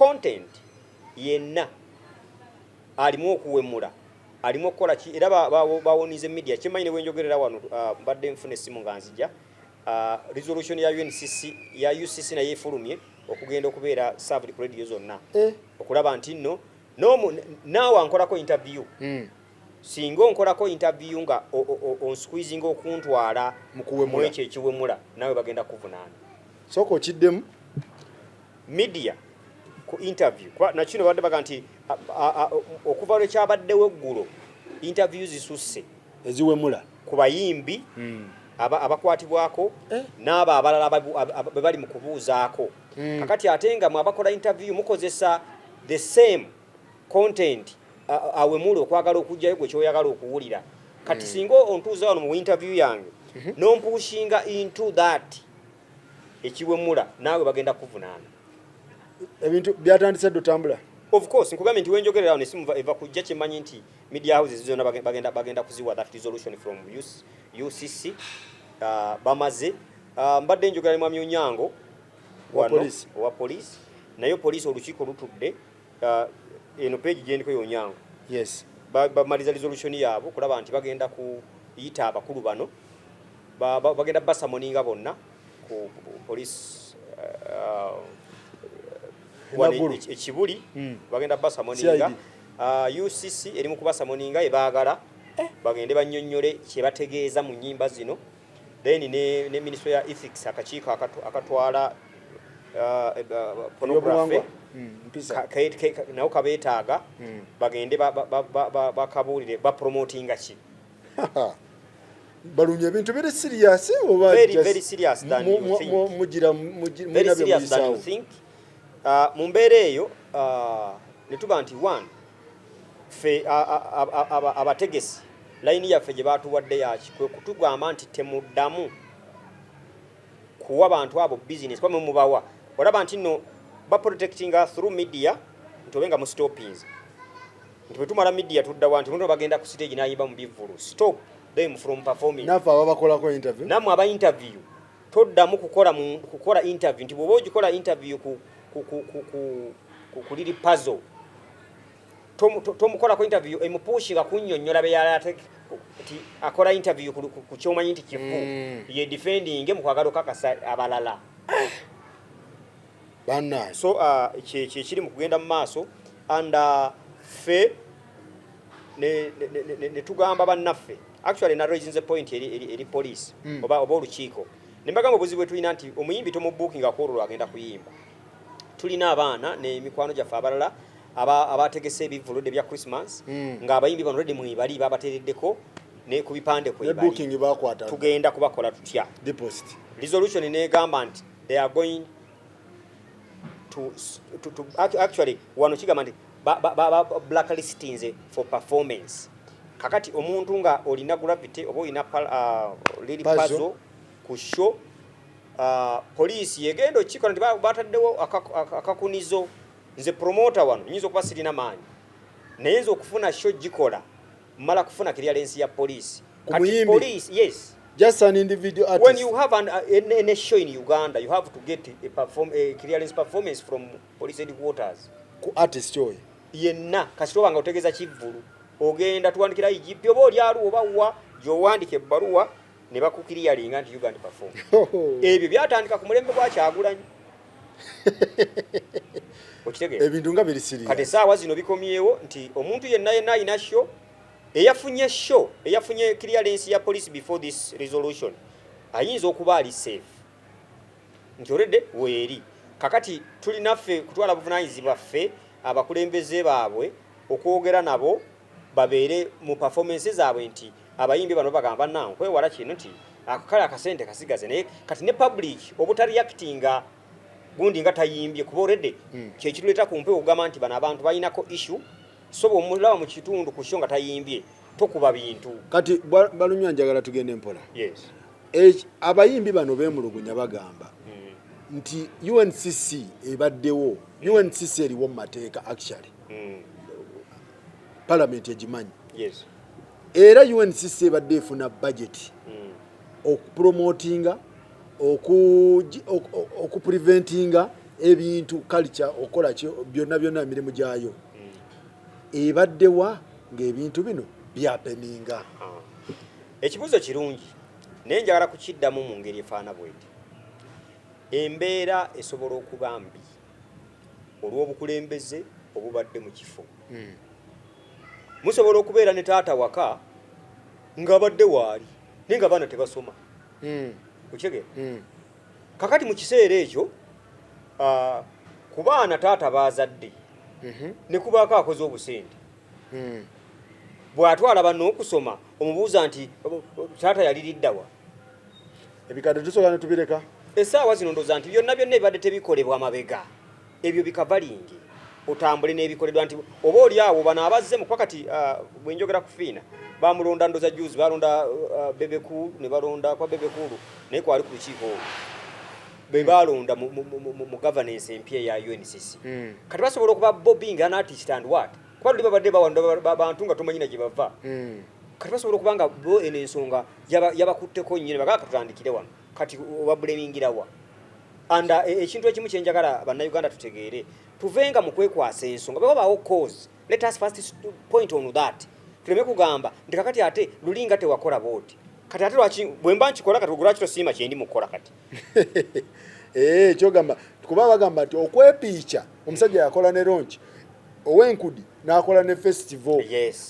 content yenna alimu okuwemula alimu okukola ki era bawonize media kimanyi wenjogerera wano mbadde nfune simu nga nzija resolution ya UNCC ya UCC na yefulumye okugenda okubeera served ku radio zonna okulaba nti nno naawe ankolako interview singa onkolako interview nga on squeezing okuntwala mu ekyo ekiwemula nawe bagenda kuvunaana soko kiddemu media ku interview nakino badde baga nti okuva lwe kyabaddewo eggulo interview zisusse eziwemula ku bayimbi abakwatibwako n'abo abalala bwe bali mu kubuuzaako kakati ate nga mwabakola interview mukozesa the same content awemula okwagala okujjayo gwe kyoyagala okuwulira kati singa ontuuza wano mu interview yange nompushinga into that ekiwemula naawe bagenda kuvunaana ebintu byatandise dotambula of course nkugambye nti wenjogerera ne simu eva kujja kimanyi nti media houses zonna bagenda kuziwa that resolution from UCC bamaze mbadde njogera mu Amyonyango wa police nayo police olukiiko lutudde eno page gyendiko Yonyango yes bamaliza resolution yaabo kulaba nti bagenda kuyita abakulu bano bagenda basamoninga bonna ku police ekibuli bagenda basamoninga UCC eri mu kubasamoninga ebaagala bagende bannyonnyole kye bategeeza mu nnyimba zino then ne ministry ya ethics akakiiko akatwala pornography nawo kabeetaaga bagende bakabuulire bapromotinga ki balumya ebintu very serious oba very serious than you think very serious than you think mu mbeera eyo ne tuba nti one fe abategesi layini yaffe gye baatuwadde yaki kwe kutugamba nti temuddamu kuwa bantu abo business kwa mubawa olaba nti nno baprotecting through media ntobenga mu stoppings nti bwe tumala media tuddawa nti muno bagenda ku stage n'ayimba mu bivulu stop them from performing nafa abakolako interview namwe aba interview toddamu kukola interview nti bw'oba ogikola interview ku liri puzzle tomukolako interview emupushinga kunnyonnyola beyalate ti akola interview ku kyomanyi nti kifu ye defending mu kwagala okakasa abalala banna so kiri mu kugenda mu maaso and fe ne tugamba bannaffe actually na raising the point eri police oba olukiiko ne mbagamba obuzibu tulina nti omuyimbi tomubookinga kwolwo agenda kuyimba tulina abaana n'emikwano gyaffe abalala abategese ebivuludde bya Christmas nga abayimbi bano ready mwibali babatereddeko ne ku bipande booking bakwata tugenda kubakola tutya deposit resolution negamba nti they are going to actually wano kigamba nti blacklistings for performance kakati omuntu nga olina gravity oba olina lili puzzle ku show police yegendo chikola nti bataddewo akakunizo nze promoter wano nyinza okuba sirina maanyi naye nze okufuna show gikola mala kufuna clearance ya police kati police yes just an individual artist when you have a show in Uganda you have to get a clearance performance from police headquarters ku artist choy yenna kasitoba nga otegeza kivulu ogenda tuwandikira IGP oba oli alu oba wa jowandike ebbaluwa ne bakukiriyalinga nti Uganda perform ebyo byatandika ku mulembe gwa Kyagulanyi okitegeera ebintu nga biri serious kati saawa zino bikomyewo nti omuntu yenna ina show eyafunye clearance ya police before this resolution ayinza okuba ali safe nti olede weeri kakati tuli naffe kutwala buvunanyizibwa ffe abakulembeze baabwe okwogera nabo babeere mu performance zaabwe nti abayimbi bano bagamba nawo kwewala kino nti akakala akasente kasigaze naye kati ne public obutareactinga gundi nga tayimbye kuba olede kyekituleeta ku mpewo okugamba nti bano abantu balinako issue sobo omulaba mu kitundu ku nga tayimbye tokuba bintu kati balumya njagala tugende mpola yes abayimbi bano beemulugunya bagamba nti UNCC ebaddewo UNCC eriwo mu mateeka actually parliament egimanyi yes era UNCC ebadde efuna budget okupromotinga okupreventinga ebintu culture okola byonna emirimu gyayo ebaddewa ng'ebintu bino byapeninga. Ekibuuzo kirungi naye njagala kukiddamu mu ngeri efaana bweti. Embeera esobola okuba mbi olw'obukulembeze obubadde mu kifo. Musobola okubeera ne taata waka ng'abadde waali naye nga abaana tebasoma. Okitegeera? Kakati mu kiseera ekyo ku baana taata baazadde ne kubaako akoze obusente. Bw'atwala banno okusoma omubuuza nti taata yaliriddawa. Ebikadde tusobola ne tubireka. Essaawa zino ndowooza nti byonna ebibadde tebikolebwa amabega ebyo bikavalingi otambule n'ebikoledwa nti oba oli awo bano abazze mu kwakati bwe njogera ku fiina bamulonda ndoza juzi balonda Bebekulu ne balonda kwa Bebekulu naye kwali ku lukiiko be balonda mu governance empya ya UNCC. Kati basobola okuba bobbing an artist and what kuba luli babadde bawanda bantu nga tomanyi na gye bava. Kati basobola okuba nga bo eno ensonga yabakutteko nnyini bagala katutandikire wano kati obabulemingirawa. Anda ekintu ekimu kyenjagala bannayuganda tutegeere tuvenga mu kwekwasa ensonga bwebabaawo cause let us first point on that. Tuleme kugamba nti kakati ate lulinga tewakola booti kati ate lwaki bwe mba nkikola kati ogulwaki tosiima kyendi mukola kati. Kyogamba kuba bagamba nti okwepiica omusajja yakola ne ronchi ow'enkudi n'akola ne festival.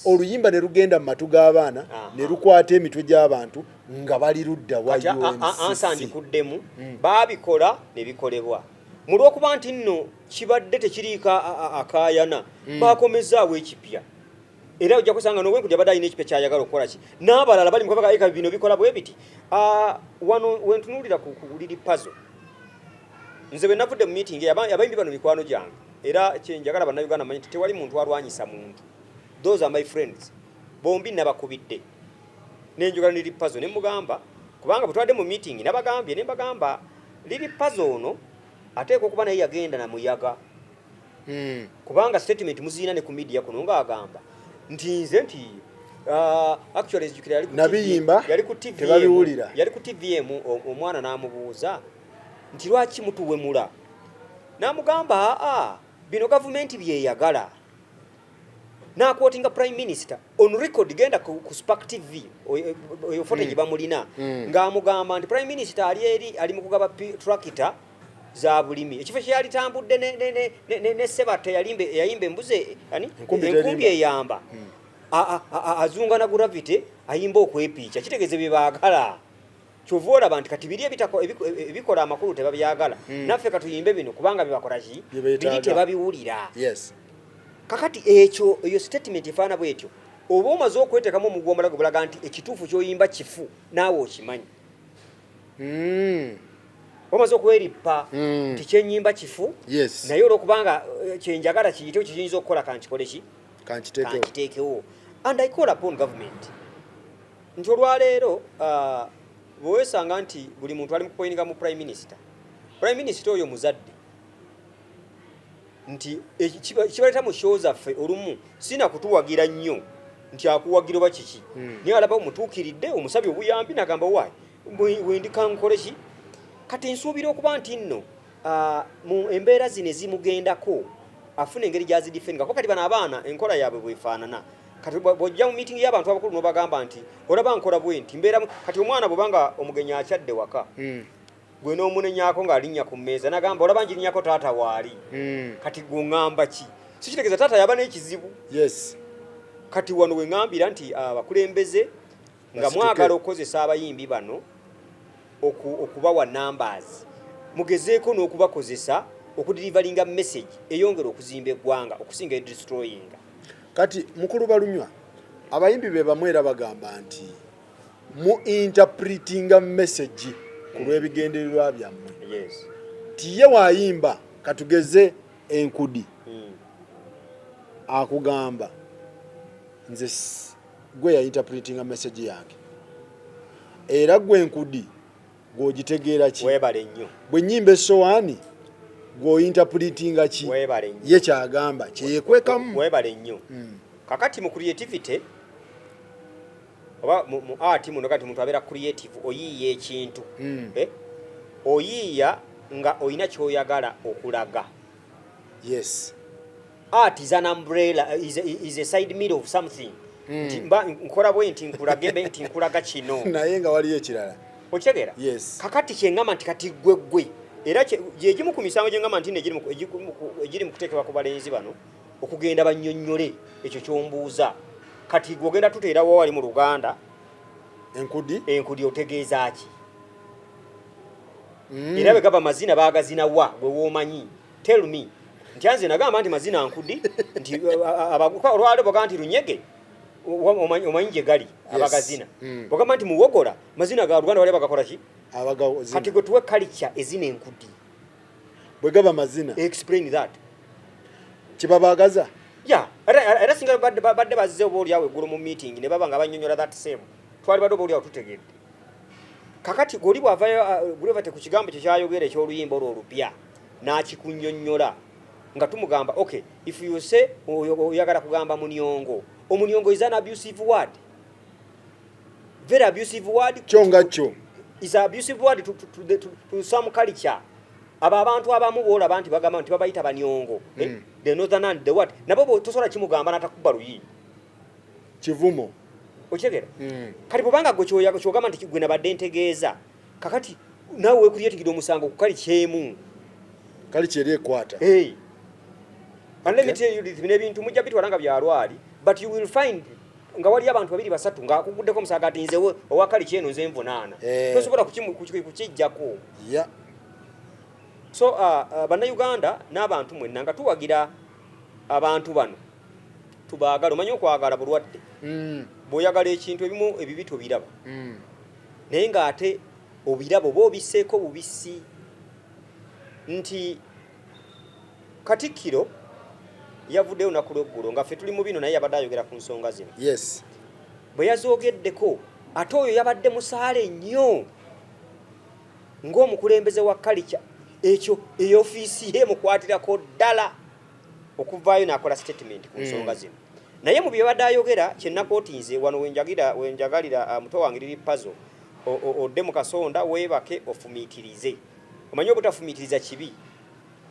Oluyimba ne lugenda mu matu g'abaana ne lukwata emitwe gy'abantu nga bali ludda wa UNCC. Ansa ndikuddemu baabikola ne bikolebwa mu lw'okuba nti nno kibadde tekiriiko akaayana baakomezaawo ekipya era ojja kusanga n'ow'enkudi abadde alina ekipya kyayagala okukola ki n'abalala bali mu kabaga eka bino bikola bwe biti. Wano wentunuulira ku Lili Puzzle nze bwe navudde mu meeting abayimbi bano mikwano gyange era kyenjagala bannayuganda manyi nti tewali muntu alwanyisa muntu. Those are my friends. Bombi nabakubidde nenjogera ne Lili Puzzle ne mugamba kubanga bwe twadde mu meeting nabagambye ne mbagamba Lili Puzzle ono ateekwa okuba naye yagenda na muyaga kubanga statement muziina ne ku media kuno ng'agamba nti nze nti actually ezijukira yali ku TVM yali ku TVM omwana n'amubuuza nti lwaki mutuwemula n'amugamba bino gavumenti byeyagala n'akwotinga prime minister on record genda ku Spark TV oyo footage bamulina ng'amugamba nti prime minister ali mu kugaba tractor za bulimi ekifo kye yalitambudde ne Sebate yayimba embuzi enkumbi eyamba azunga na gravity ayimba okwepiica kitegeeze bye baagala. Kyova olaba nti kati biri ebikola amakulu tebabyagala naffe katuyimbe bino kubanga bibakola ki biri tebabiwulira. Kakati eyo statement efaana bwetyo oba omaze okweteekamu omugwa omulago bulaga nti ekituufu ky'oyimba kifu naawe okimanyi. Omaze okweripa nti kyenyimba kifu naye olwokubanga kyenjagala kiyitewo kiyinza okukola kankikole ki kankiteekewo. And I call upon government nti olwaleero bwewesanga nti buli muntu ali mu kupoyininga mu prime minister oyo muzadde nti kibaleeta mu show zaffe olumu sina kutuwagira nnyo nti akuwagira oba kiki naye alaba omutuukiridde omusabye obuyambi nagamba waayi wendikankole ki kati nsuubira okuba nti nno mu embeera zino ezimugendako afuna engeri gyazidifendinga kuba kati bano abaana enkola yaabwe bwefaanana kati bw'ojja mu meeting y'abantu abakulu n'obagamba nti olaba nkola bwe nti mbeera kati omwana bw'obanga omugenyi akyadde waka gwe n'omunenyaako ng'alinnya ku mmeeza nagamba olaba njirinnyako taata waali kati gweŋŋamba ki si kitegeeza taata yaba n'ekizibu. Kati wano we ŋŋambira nti abakulembeze nga mwagala okukozesa abayimbi bano okubawa numbers mugezeeko n'okubakozesa okudirivalinga message eyongera okuzimba eggwanga okusinga edestroyinga. Kati mukulu balunywa abayimbi be bamwe era bagamba nti mu interpretinga message ku lw'ebigendererwa byammwe tiye waayimba katugeze enkudi akugamba nze gwe ya interpretinga message yange era gwe enkudi gw'ogitegeera ki weebale nnyo bwe nnyimba essowaani gw'ointerpretinga ki ye kyagamba kyeyekwekamu weebale nnyo. Kakati mu creativity oba mu art muno kati muntu abeera creative oyiiya ekintu oyiiya nga oyina kyoyagala okulaga. Yes. Art is an umbrella, is a side mirror of something. Nkola bwe nti nkulagembe nti nkulaga kino. Naye nga waliyo ekirala. Okitegeera? Yes. Kakati kyengamba nti kati gwe. Era gyegimu ku misango gyengamba nti egiri mu kuteekebwa ku balenzi bano okugenda bannyonnyole ekyo kyombuuza. Kati gwogenda tuteerawo wali mu Luganda enkudi otegeeza ki? Era bwe gaba mazina baagazina wa gwe woomanyi. Tell me. Nti anze nagamba nti mazina nkudi nti olwale boga nti lunyege omanyi gye gali abagazina. Bogamba nti muwogola mazina ga Luganda wali bagakola ki? Kati gwe tuwe culture ezina enkudi. Bwe gaba mazina. Explain that. Kibabagaza? Yeah, era singa badde bazze obooli awo eggulu mu meeting ne baba nga bannyonnyola that same. Twali badde obooli awo tutegedde. Kakati goli bwavayo gulevate ku kigambo kye kyayogera eky'oluyimba olwo olupya n'akikunnyonnyola nga tumugamba okay, if you say oyagala kugamba munyongo, omunyongo is an abusive word. Very abusive word. Kyongacho. Is an abusive word to some culture. Abantu abamu bola bantu bagamba nti babayita banyongo. The northern and the what? Nabo tosola kimugamba natakuba luyi. Kivumo. Okitegeera? Kati bwanga gwe kyogamba nti gwe nabadde ntegeeza. Kakati nawe weekulyetigira omusango ku kali kyemu. Kali kyeri ekwata. And let me tell you this, bintu mujja bitwalanga byalwali, but you will find nga wali abantu babiri basatu nga akuguddeko musaga ati nze owakali kyeno nze nvunaana. Tosobola kukijjako. Yeah. So bannayuganda n'abantu mwenna nga tuwagira abantu bano tubaagala omanyi okwagala bulwadde. Bw'oyagala ekintu ebimu ebibi tobiraba. Naye ng'ate obiraba oba obisseeko bubisi nti Katikkiro yavuddeyo olunaku lw'eggulo nga ffe tuli mu bino naye yabadde ayogera ku nsonga zino. Yes. Bwe yazoogeddeko ate oyo yabadde musaale nnyo ng'omukulembeze wa kalica ekyo ey'ofiisi ye mukwatirako ddala okuvaayo n'akola statement ku nsonga zino. Naye mu bye yabadde ayogera kye nakootinze wano wenjagalira muto wange liri puzzle odde mu kasonda weebake ofumiitirize. Omanyi obutafumiitiriza kibi.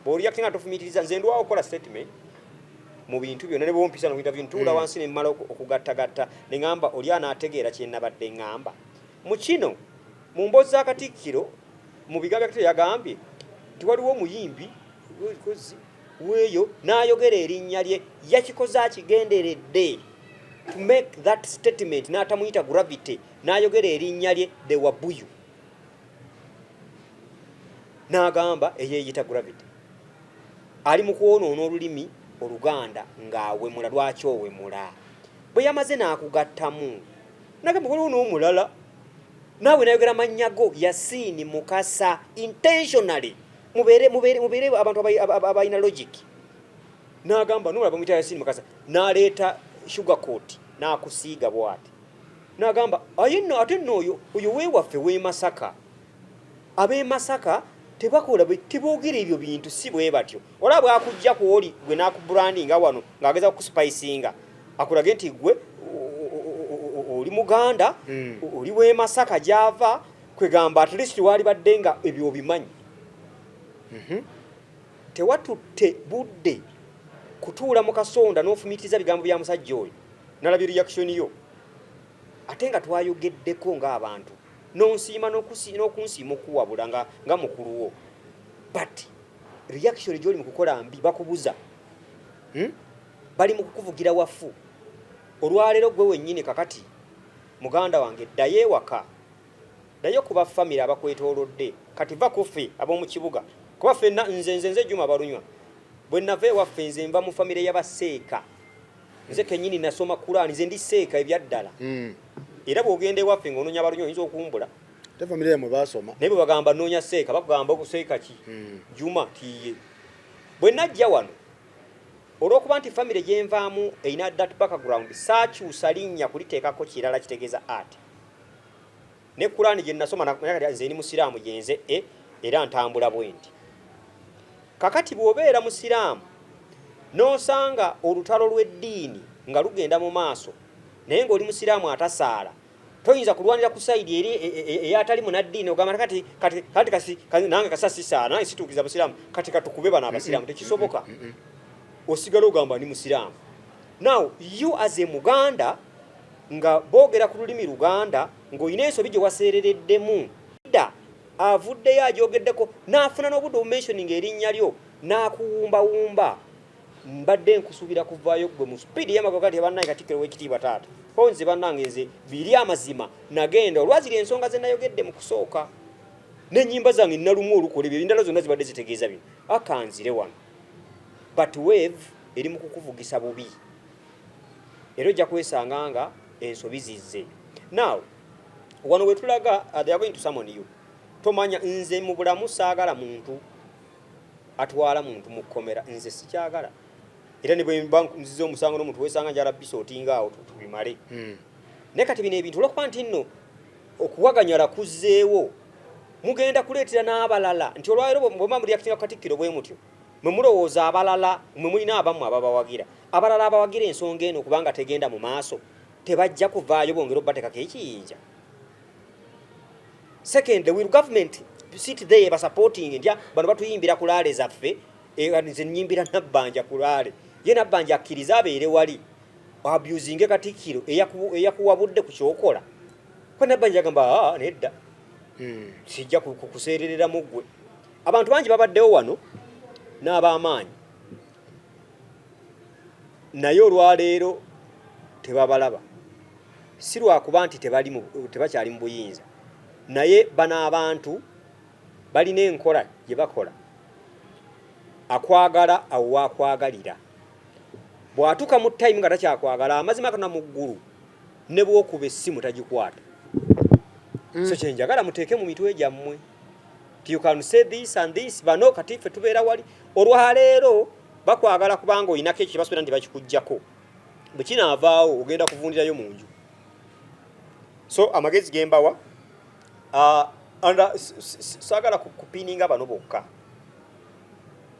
Bw'oliyakite nga tofumiitiriza nze ndwawo okola statement mu bintu byonna ne bompisa no interview ntuula wansi ne mmala okugattagatta ne ngamba oli anaategeera kye nabadde ngamba. Mu kino mu mboozi za Katikkiro mu bigambo bya yagambye nti waliwo omuyimbi weeyo n'ayogera erinnya lye yakikoze akigenderedde to make that statement n'atamuyita Gravity n'ayogera erinnya lye The Wabuyu n'agamba eyeeyita Gravity ali mu kwonoona olulimi Oluganda ng'awemula lwaki owemula. Bwe yamaze n'akugattamu nagamba waliwo n'omulala naawe nayogera mannyago Yasini Mukasa intentionally mubeere abantu abalina logic. N'agamba n'olaba muyita Yasini Mukasa n'aleeta sugarcoat n'akusiiga bw'ati n'agamba ate nno oyo weewaffe w'e Masaka ab'e Masaka tebakola teboogera ebyo bintu si bwe batyo. Olaba bw'akujja ku oli gwe n'akubrandinga wano ng'ageza kuspicinga akulage nti gwe oli Muganda oli w'e Masaka gy'ava kwegamba at least wali badde nga ebyo obimanyi. Tewatutte budde kutuula mu kasonda n'ofumiitiriza bigambo bya musajja oyo nalabye reaction yo ate nga twayogeddeko ng'abantu n'onsiima n'okunsiima okuwabula nga mukuluwo but reaction gy'oli mu kukola mbi bakubuza bali mu kukuvugira wafu. Olwaleero gwe wennyini kakati muganda wange ddayo ewaka ddayo kuba famire abakwetoolodde kati va kuffe ab'omu kibuga kuba ffenna nze Juma Balunywa bwe nava ewaffe nze nva mu famire y'abaseeka nze kennyini nasoma Kurani nze ndi seeka ebyaddala. Era bw'ogenda ewaffe ng'onoonya Balunywa oyinza okumbula te famire yamwe baasoma naye bwe bagamba noonya seeka bakugamba okuseeka ki Juma tiye. Bwe najja wano olw'okuba nti famire gye nvaamu erina that background saakyusa linnya kuliteekako kirala kitegeeza art. Ne Kurani gye nasoma nze ni musiraamu gye nze era ntambula bwe nti. Kakati bw'obeera musiraamu n'osanga olutalo lw'eddiini nga lugenda mu maaso naye ng'oli musiraamu atasaala toyinza kulwanira ku side eri eyatali munaddiini ogamba kati nange kasasisa nange situukiza abasiraamu kati katukube bano abasiraamu tekisoboka osigala ogamba ni musiraamu. Now you as a Muganda nga boogera ku lulimi Luganda ng'olina ensobi gye waseerereddemu dda avuddeyo agyogeddeko n'afuna n'obudde obumentioning erinnya lyo n'akuwumbawumba mbadde nkusuubira kuvaayo gwe mu speedi y'amagoga kati bannaye Katikkiro w'ekitiibwa taata ko nze bannange nze biri amazima nagenda olwaziri ensonga ze nayogedde mu kusooka n'ennyimba zange nnalumu olukola ebyo endala zonna zibadde zitegeeza bino akanzire wano but wave eri mu kukuvugisa bubi era ojja kwesanga nga ensobi zizze. Now wano we tulaga they are going to summon you tomanya nze mu bulamu saagala muntu atwala muntu mu kkomera nze sikyagala era ne bwe nzize omusango n'omuntu wesanga njala bisootinga awo tubimale ne kati bino ebintu olwokuba nti nno okuwaganyala kuzzeewo mugenda kuleetera n'abalala nti olwaleero bwe muliakitinga ku Katikkiro bwe mutyo mwe mulowooza abalala mwe mulina abamu ababawagira abalala abawagira ensonga eno kubanga tegenda mu maaso tebajja kuvaayo bongera obbatekako ekiyinja. Second, will government sit there basupporting ndya bano batuyimbira ku laale zaffe nze nnyimbira Nabbanja ku laale ye Nabbanja akkiriza abeere wali abusing Katikkiro eyakuwabudde ku kyokola kwa Nabbanja agamba nedda sijja kuseererera mu ggwe. Abantu bangi babaddewo wano n'ab'amaanyi naye olwaleero tebabalaba si lwakuba nti tebakyali mu buyinza naye bano abantu balina enkola gye bakola akwagala awo wakwagalira bw'atuuka mu time nga takyakwagala amazima kana mu ggulu ne bw'okuba essimu tagikwata. So kyenjagala muteeke mu mitwe gyammwe you can say this and this bano kati ffe tubeera wali olwaleero bakwagala kubanga olinako ekyo kyebasuubira nti bakikuggyako bwe kinaavaawo ogenda kuvundirayo mu nju. So amagezi gembawa saagala kupiininga bano bokka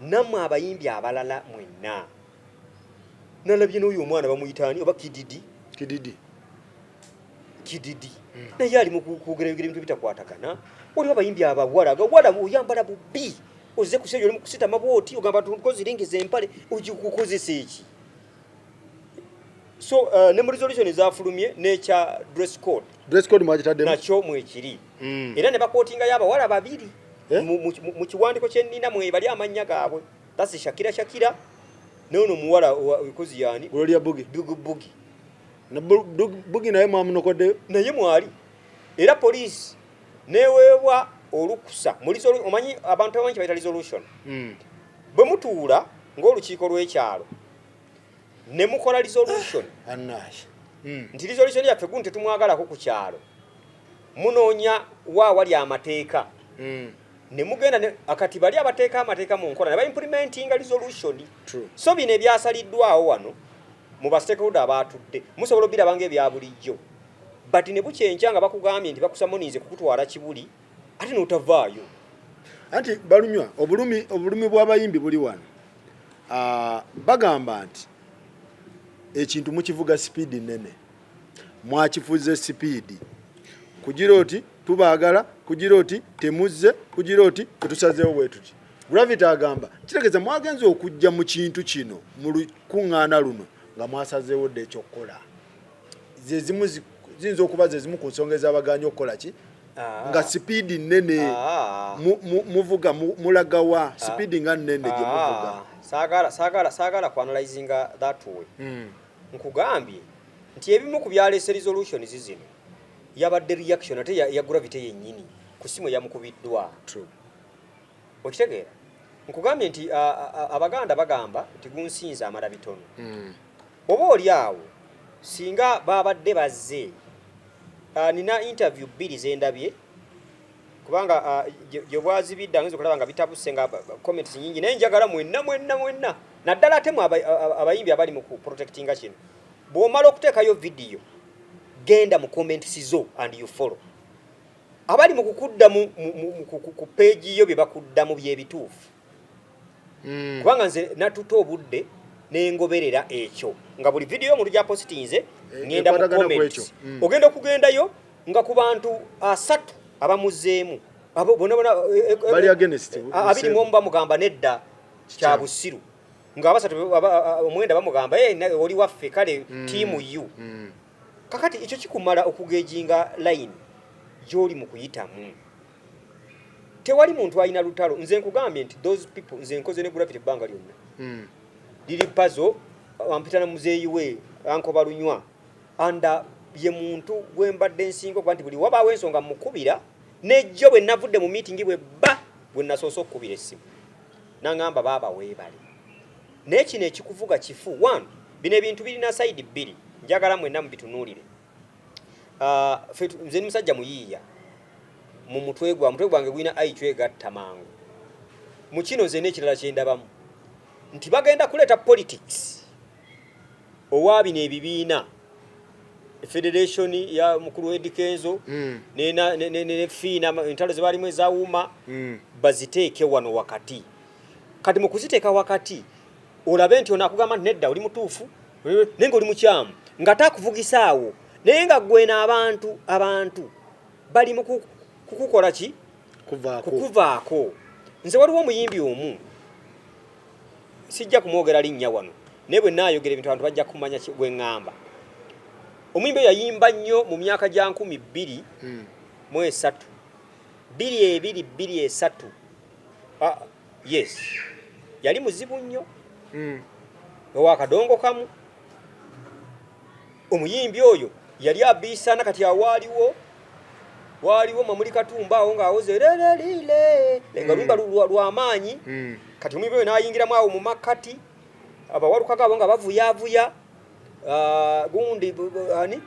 nammwe abayimbi abalala mwenna nalabye n'oyo omwana bamuyitaani oba kididi naye ali mu kwogera ebintu bitakwatagana waliwo abayimbi abawala oyambala bubbi ozze kuseeyo oli mu kusitama bwoti ogamba tukozirengeza empale ogikukozesa eki. So ne mu resolution ezafulumye n'ekya dress code nakyo mwekiri era ne bakootingayo abawala babiri mu kiwandiko kyennina mwebali amannya gaabwe that's Shakira n'ono omuwala okozi yaani Gloria Bugi na Bugi naye mwamunokoddeyo naye mwali era poliisi neweebwa olukusa omanyi abantu abangi bayita resolution bwe mutuula ng'olukiiko lw'ekyalo ne mukola resolution nti resolution yaffe gundi tetumwagalako ku kyalo munoonya waawali amateeka ne mugenda akati bali abateeka amateeka mu nkola ne ba-implementinga resolution. So bino ebyasaliddwawo wano mu ba-stakeholder abaatudde musobola obirabanga ebya bulijjo but ne bukyenkya nga bakugambye nti bakusamonize kukutwala Kibuli ate n'otavaayo. Anti balunywa obulumi bw'abayimbi buli wano bagamba nti ekintu mukivuga speed nene mwakifuze speed kugira oti tubaagala kugira oti temuzze kugira oti tetusazeewo bwe tuti. Gravity agamba kitegeza mwagenze okujja mu kintu kino mu lukuŋŋaana luno nga mwasazeewo dde ekyokukola zezimu ziyinza okuba zezimu ku nsonga ez'abaganya okukola ki nga speed nene muvuga mulagawa speed nga nene gye muvuga. Saagala kuanalyzinga that way. Nkugambye nti ebimu ku byaleese resolution zino yabadde reaction ate ya Gravity yennyini ku simu eyamukubiddwa. Okitegeera nkugambye nti Abaganda bagamba nti gunsinza amala bitono. Oba oli awo singa babadde bazze nina interview bbiri zendabye kubanga gye bwazibidde angezo okulaba nga bitabuse nga comments nyingi naye njagala mwenna naddala ate mu abayimbi abali mu protectinga kino bw'omala okuteekayo video genda mu comments zo and you follow abali mu kukudda ku page yo bye bakuddamu by'ebituufu kubanga nze natuta obudde n'engoberera ekyo nga buli video yo omuntu gya postinze ngenda mu comments ogenda okugendayo nga ku bantu 3 abamuzeemu abo bona bali against abiri mu bamugamba nedda kya busiru nga abasatu omwenda bamugamba oli waffe kale tiimu yu kakati ekyo kikumala okugejinga line gy'oli mu kuyitamu tewali muntu alina lutalo nze nkugambye nti those people nze nkoze ne gravity ebbanga lyonna liri puzzle wampita na muzeeyi we anko balunywa anda ye muntu gwembadde nsingo kuba nti buli wabaawo ensonga mukubira nejjo bwe navudde mu meeting bwe bwe nasoose okukubira essimu nangamba baaba weebale naye kino ekikuvuga kifu one bino ebintu birina side bbiri njagala mwenna mubitunuulire nze ni musajja muyiiya mu mutwe gwange gwina ayicwegatta mangu mu kino nze n'ekirala kyendabamu nti bagenda kuleeta politics owa bino ebibiina federation ya mukulu Eddy Kenzo ne fiina entalo ze balimu ezawuma baziteeke wano wakati kati mu kuziteeka wakati olabe nti onakugamba nti nedda oli mutuufu nenga oli mukyamu nga takuvugisaawo naye nga gwena abantu bali mu kukukola ki kukuvaako nze waliwo omuyimbi omu sijja kumwogera linnya wano naye bwe naayogera ebintu abantu bajja kumanya bwe ŋŋamba omuyimbi yayimba nnyo mu myaka gya 2003 22 yes yali muzibu nnyo owakadongo kamu omuyimbi oyo yali abiisana kati waliwo Mamuli Katumba awo ng'awoze lelelile nga lumba lw'amaanyi kati omuyimbi oyo n'ayingiramu awo mu makkati abawalukaga abo nga bavuyavuya gundi ani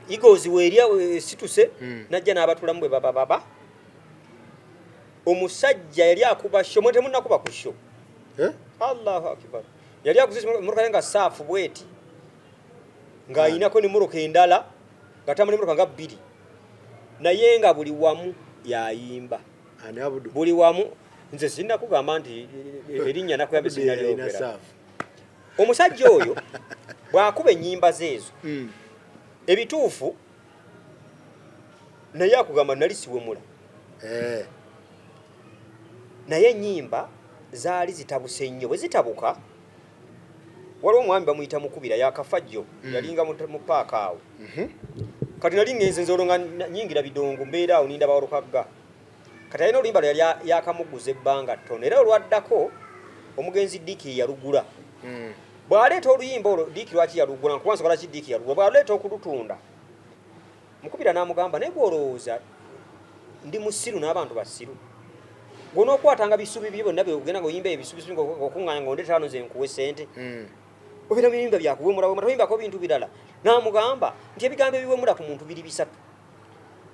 igozi weerya situse najja n'abatulamu bwe baba omusajja yali akuba sho mwete munnakuba ku sho Allahu akbar yali akuzisa muruka nga saafu bweti ng'ayinako ne muruka endala ngatama ne muruka nga 2 naye nga buli wamu yayimba buli wamu nze sinna kugamba nti erinnya nakuyambe sinnalyogera omusajja oyo bw'akuba ennyimba zeezo ebituufu naye akugamba nali siwemula naye ennyimba zaali zitabuse nnyo bwe zitabuka waliwo omwami bamuyita mukubira yakafajjo yalinga mu paaka awo kati nali ngenze nze olwo nga nyingira bidongo mbeera awo ninda bawolukagga kati alina oluyimba yali yakamuguza ebbanga ttono era olwaddako omugenzi Diiki yalugula bw'aleeta oluyimba olwo Diiki lwaki yalugula nkuba nsobola ki Diiki yalugula bw'aleeta okulutunda mukubira n'amugamba naye gwolowooza ndi musiru n'abantu basiru gw'onookwatanga bisubi bye bonna byogenda ng'oyimba ebisubi okuŋŋanya ng'ondeeta hano nze nkuwe ssente obeera biyimba byakuwemula toyimbako bintu birala n'amugamba nti ebigambo ebiwemula ku muntu biri 3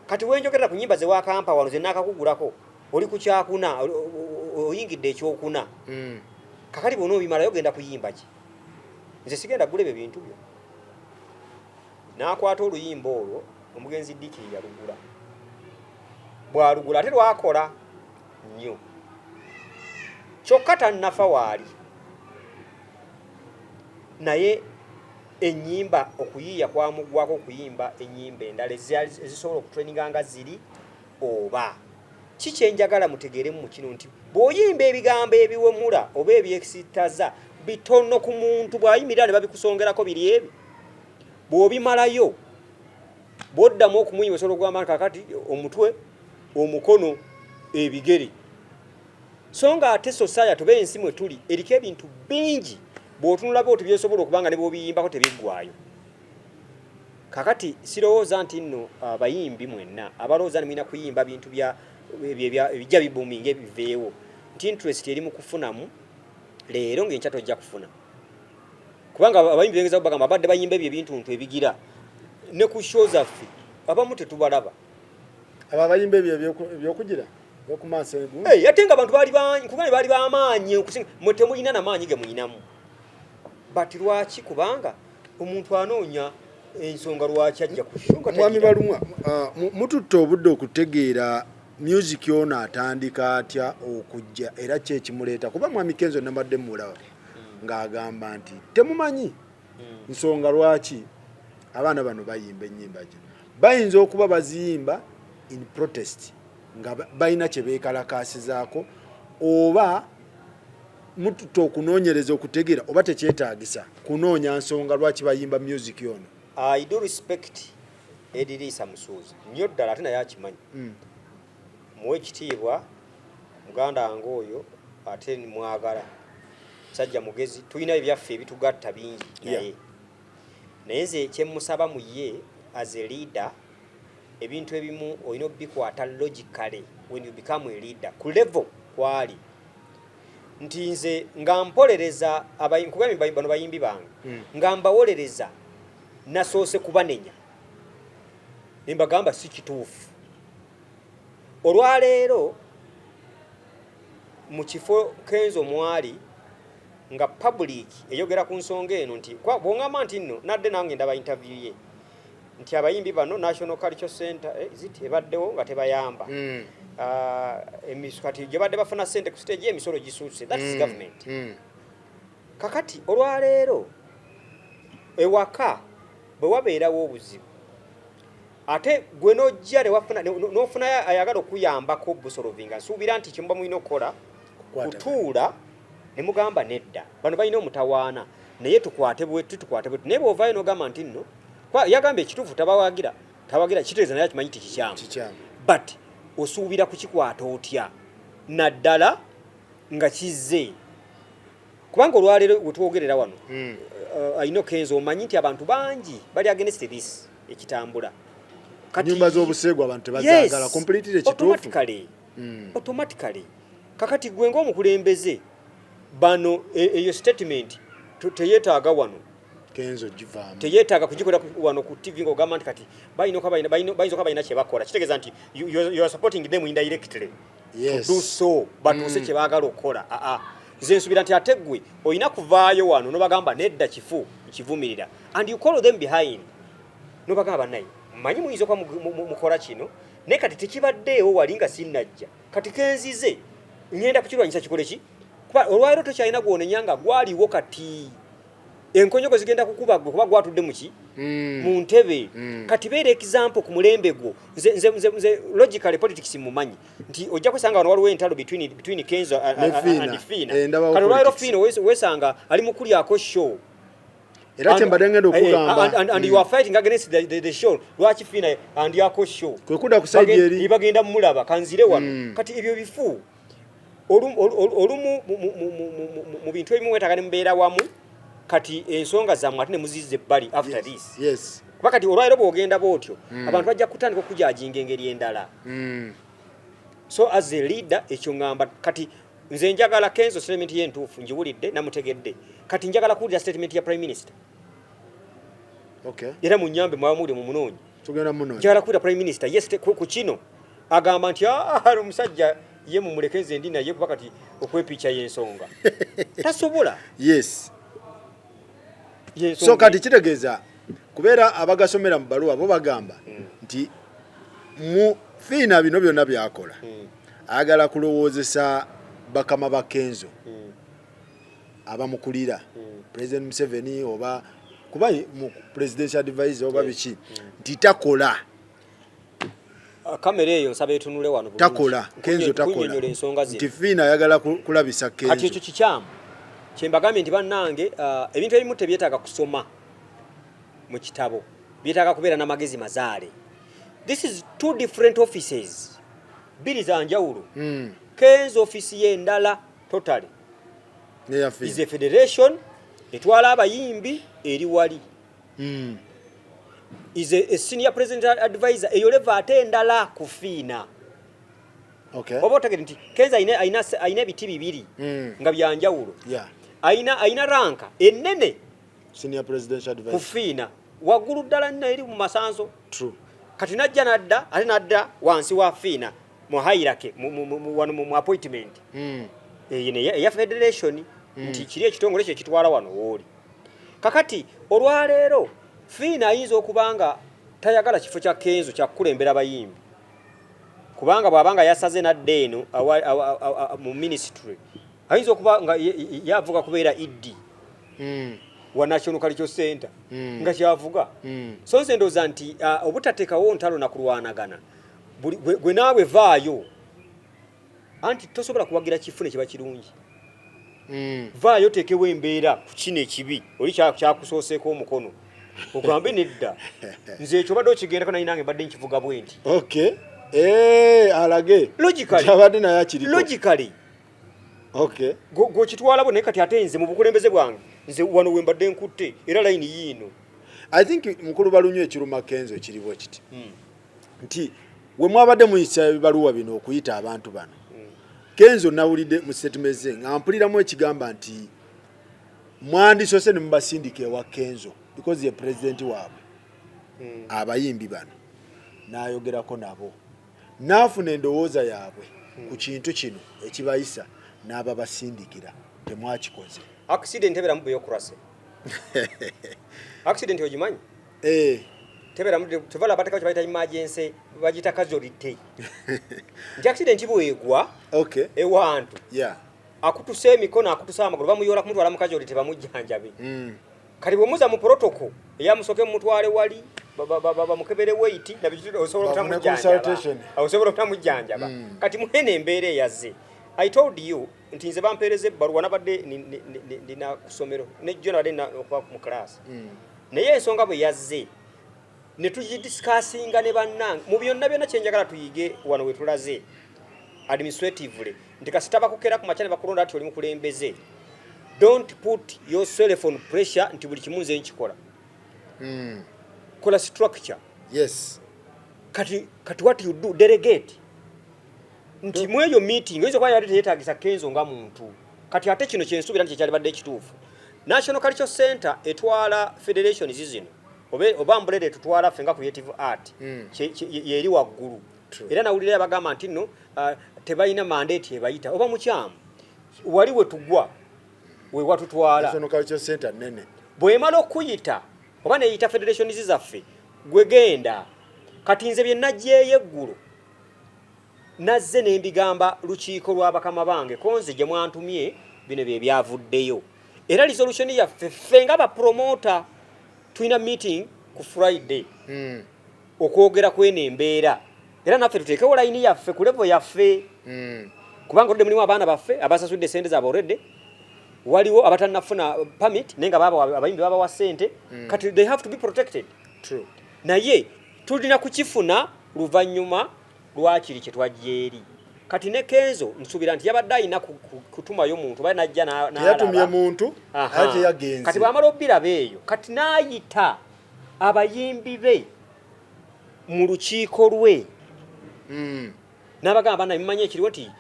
kati wenjogerera ku nnyimba ze wakampa wano ze naakakugulako oli ku kyakuna oyingidde ekyokuna kakati bw'onoobimalayo ogenda kuyimba ki nze sigenda gula ebyo bintu byo n'akwata oluyimba olwo omugenzi Diiki yalugula bw'alugula ate lwakola nnyo kyokka tannafa waali naye ennyimba okuyiiya kwamugwako okuyimba ennyimba endala ezisobola okutraininga nga ziri oba kikyenjagala mutegeeremu mu kino nti bw'oyimba ebigambo ebiwemula oba ebyekisitaza bitono ku muntu bw'ayimirira ne babikusongerako biri ebyo bw'obimalayo bw'oddamu okumuyimba osobola okugamba nti kakati omutwe omukono ebigere so nga ate society oba ensi mwe tuli eriko ebintu bingi bw'otunula bwoti byesobola okuba nga ne bw'obiyimbako tebiggwaayo kakati sirowooza nti nno abayimbi mwenna abalowooza ne mulina kuyimba bintu ebijja bibuminga ebiveewo nti interest eri mu kufunamu leero ng'enkya tojja kufuna kubanga abayimbi bengeza bagamba abadde bayimba ebyo ebintuntu ebigira ne ku show zaffe abamu tetubalaba abo abayimba ebyo ebyokugira ebyokumaaso ate nga abantu baali b'amaanyi okusinga mwe temulina n'amaanyi ge muyinamu bati lwaki kubanga omuntu anoonya ensonga lwaki ajja ku show mwami Balumwa mututte obudde okutegeera music ono atandika atya okujja era kye kimuleeta kuba mwami Kenzo nabadde mulaba ng'agamba nti temumanyi nsonga lwaki abaana bano bayimba ennyimba gye bayinza okuba baziyimba in protest nga bayina kye beekalakaasizaako oba mututo okunoonyereza okutegeera oba tekyetaagisa kunoonya nsonga lwaki bayimba music yono. I do respect Edirisa Musuuzi nnyo ddala ate naye akimanyi muwe ekitiibwa muganda wange oyo ate mwagala musajja mugezi tulina ebyaffe ebitugatta bingi naye nze kyemusaba mu ye as a leader ebintu ebimu olina obikwata logically when you become a leader ku level kwali nti nze nga mpolereza nkugambye bano bayimbi bange nga mbawolereza nasoose kubanenya nembagamba si kituufu olwaleero mu kifo Kenzo mwali nga public eyogera ku nsonga eno nti bw'ongamba nti nno nadde nange ndaba interview ye nti abayimbi bano National Cultural Center ebaddewo nga tebayamba kati gye badde bafuna ssente ku stage emisolo gisuuse that is government kakati olwaleero ewaka bwe wabeerawo obuzibu ate gwe nojja n'ofuna ayagala okuyambako busolovinga nsuubira nti kyemuba mulina okukola kutuula ne mugamba nedda bano balina omutawaana naye tukwate bwetu naye bw'ovaayo n'ogamba nti nno yagamba ekituufu tabawagira kitegeeza naye akimanyi tikikyamu but osuubira kukikwata otya naddala nga kizze kubanga olwaleero wetwogerera wano ayina Kenzo omanyi nti abantu bangi bali against this ekitambula nyumba z'obuseegu abantu tebazaagala completely ekituufu automatically kakati gwe ng'omukulembeze bano eyo statement teyeetaaga wano Kenzo givaamu teyeetaaga kugikolera wano ku TV ng'ogamba nti kati bayinza okuba balina kye bakola kitegeeza nti you are supporting them indirectly to do so batuuse kye baagala okukola nze nsubira nti ate ggwe olina kuvaayo wano n'obagamba nedda kifu kivumirira and you call them behind n'obagamba naye manyi muyinza okuba mukola kino naye kati tekibaddeewo wali nga sinnajja kati kenzize ngenda kukirwanyisa kikole ki kuba olwaleero tokyalina gw'onenya nga gwaliwo kati enkonyogo zigenda kukuba gwe kuba gwatudde muki mu ntebe kati beera example ku mulembe gwo nze logically politics mumanyi nti ojja kwesanga wano waliwo entalo between Kenzo and Fiina kati olwaleero Fiina wesanga ali mu kulyako show era kyembadde ngenda okugamba and you are fighting against the show lwaki Fiina and yako show kwe kudda ku side eri bagenda mulaba kanzire wano kati ebyo bifu olumu mu bintu ebimu wetaaga ne mubeera wamu kati ensonga zammwe ate ne muzize ebbali after this kuba kati olwaleero bw'ogenda bw'otyo abantu bajja kutandika okujajinga engeri endala so as a leader ekyo ngamba kati nze njagala Kenzo statement ye ntuufu njiwulidde namutegedde kati njagala kuwulira statement ya Prime Minister era munyambe mwaba muli mu munoonyi njagala kuwulira Prime Minister yes ku kino agamba nti omusajja ye mumulekeze ndi naye kuba kati okwepicha y'ensonga tasobola so kati kitegeeza kubeera abagasomera mu baluwa bo bagamba nti mu Fiina bino byonna byakola ayagala kulowoozesa bakama ba Kenzo abamukulira President Museveni oba kuba mu presidential advisor oba biki nti takola kamera eyo nsaba etunule wano takola Kenzo takola nti Fiina ayagala kulabisa Kenzo kati ekyo kikyamu kyembagambye nti bannange ebintu ebimu tebyetaaga kusoma mu kitabo byetaaga kubeera n'amagezi mazaale this is two different offices biri za njawulo Kenzo office ye ndala totally is a federation etwala abayimbi eri wali is a senior president advisor eyo leva ate endala ku Fiina oba otegere nti Kenzo ayina ebiti bibiri nga byanjawulo ayina ranka ennene senior presidential advisor ku Fiina waggulu ddala nna eri mu masanso kati najja nadda ate nadda wansi wa Fiina mu hierarchy mu appointment eya federation nti kiri ekitongole kye kitwala wano wooli kakati olwaleero Fiina ayinza okubanga tayagala kifo kya Kenzo kya kukulembera abayimbi kubanga bw'abanga yasaze nadde eno mu ministry ayinza okuba nga yavuga kubeera iddi wa National Cultural Center nga kyavuga so nze ndowooza nti obutateekawo ntalo na kulwanagana gwe naawe vaayo anti tosobola kuwagira kifune kiba kirungi vaayo teekewo embeera ku kino ekibi oli kyakusooseeko omukono ogambe nedda nze ekyo badde okigendako naye nange badde nkivuga bwe nti alage logically naye akiriko logically gokitwala bwe naye kati ate nze mu bukulembeze bwange nze wano we mbadde nkutte era layini yiino I think mukulu balunywa ekiruma Kenzo kiriwo kiti nti we mwabadde muyisa ebibaluwa bino okuyita abantu bano Kenzo nawulidde mu statement ze nga mpuliramu ekigamba nti mwandisose ne mubasindika ewa Kenzo because ye president waabwe abayimbi bano n'ayogerako nabo n'afuna endowooza yaabwe ku kintu kino ekibayisa n'ababasindikira temwakikoze accident ebera mu bureaucracy accident ogimanyi tebera mu tevala bataka kibayita emergency bagita casualty nti accident bwegwa ewantu akutuse emikono akutuse amagulu bamuyola kumutwala mu casualty bamujjanjabe kati bwe muza mu protocol eyamusoke mutwale wali bamukebere weight nabijiro osobola kutamujjanjaba kati muhene embeera eyazze I told you nti nze bampereze baruwa nabadde nina kusomero nejjo nabadde okuba mu class naye ensonga bwe yazze ne tugidiscussinga ne bannange mu byonna byonna kyenjagala tuyige wano wetulaze administratively nti kasita bakukera ku machane bakulonda ati oli mukulembeze don't put yourself on pressure nti buli kimu nze nkikola kola structure kati what you do delegate nti mweyo meeting ezo kwa yali yetagisa Kenzo nga muntu kati ate kino kyensuubira nti kyali badde ekituufu National Cultural Center etwala federation zizino oba mbulede tutwala fenga creative art yeri waggulu era nawulira bagamba nti no tebayina mandate ebayita oba mukyamu wali we tugwa we watutwala National Cultural Center nene bwe malo kuyita oba ne yita federation zizaffe gwe genda kati nze bye najjeeye eggulu nazze nembigamba lukiiko lw'abakama bange konze gye mwantumye bino bye byavuddeyo era resolution yaffe fenga ba promoter tuina meeting ku Friday okwogera kwene embeera era naffe tuteekewo layini yaffe ku level yaffe kubanga olidde mulimu abaana baffe abasasudde sente zaabwe olredde waliwo abatannafuna permit nenga baba abayimbi baba wa sente kati they have to be protected naye tulina kukifuna luvannyuma lwakiri kye twajjeeri kati ne Kenzo nsuubira nti yabadde ayina kutumayo muntu bali najja yatumye muntu ate yagenze kati bwamala obbiraba eyo kati n'ayita abayimbi be mu lukiiko lwe n'abagamba bana mumanye ekiriwo nti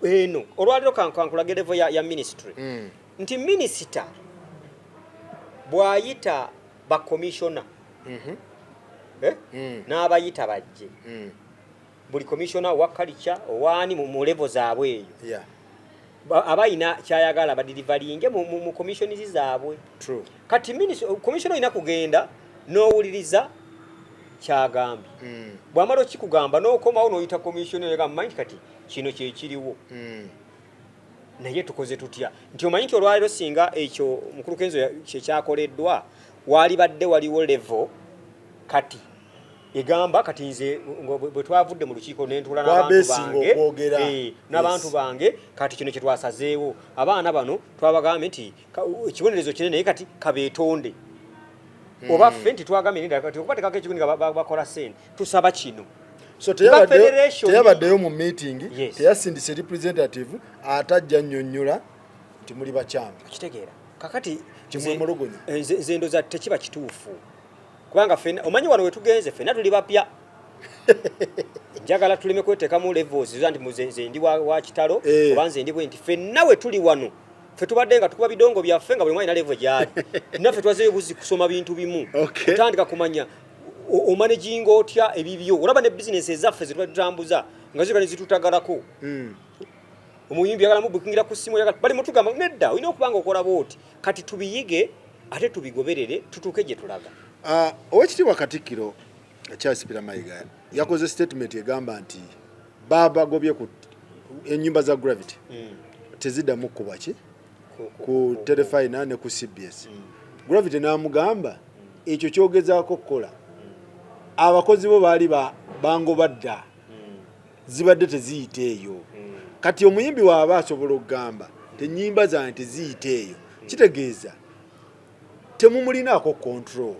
eno olwaliro kankulaga level ya ministry nti minister bw'ayita ba commissioner n'abayita bajje buli commissioner wa culture owani mu level zaabwe eyo abayina kyayagala badilivalinge mu commissions zaabwe kati commissioner ina kugenda n'owuliriza kyagambye bw'amala okikugamba n'okomawo n'oyita commissioner yagamba manyi kati kino kye kiriwo naye tukoze tutya nti omanyi nti olwaliro singa ekyo mukulu Kenzo kyekyakoleddwa wali badde waliwo level kati egamba kati nze bwe twavudde mu lukiiko n'entula n'abantu bange kati kino kye twasazeewo abaana bano twabagambye nti ekibonerezo kinene naye kati kabeetonde oba ffe nti twagambye nti kati okubateekako ekikundi nga bakola sente tusaba kino so teyabaddeyo mu meeting teyasindise representative atajja nnyonnyola nti muli bakyami kitegeera kakati kimwemulugunya nze ndoza tekiba kituufu kubanga ffenna omanyi wano wetugenze ffenna tuli bapya njagala tuleme kweteeka mu levels nti nze ndi wa kitalo oba nze ndi bwe nti ffenna we tuli wano ffe tubadde nga tukuba bidongo byaffe nga buli mwalina level gyali naffe twazeeyo buzi kusoma bintu bimu kutandika kumanya omanaginga otya ebibyo olaba ne bizinesi ezaffe zetutambuza nga zikale zitutagalako omuyimbi yagala mubukingira ku ssimu yagala bali mutugamba nedda olina okubanga okola booti kati tubiyige ate tubigoberere tutuuke gye tulaga owekitiibwa Katikkiro Charles Peter Mayiga yakoze statement egamba nti baba gobye ku ennyumba za Gravity teziddamu kuba ki ku Telefina ne ku CBS Gravity n'amugamba ekyo kyogezaako kukola abakozi bo baali bangoba dda zibadde teziyita eyo kati omuyimbi waaba asobola okugamba tenyimba zange teziyita eyo kitegeeza temumulinaako control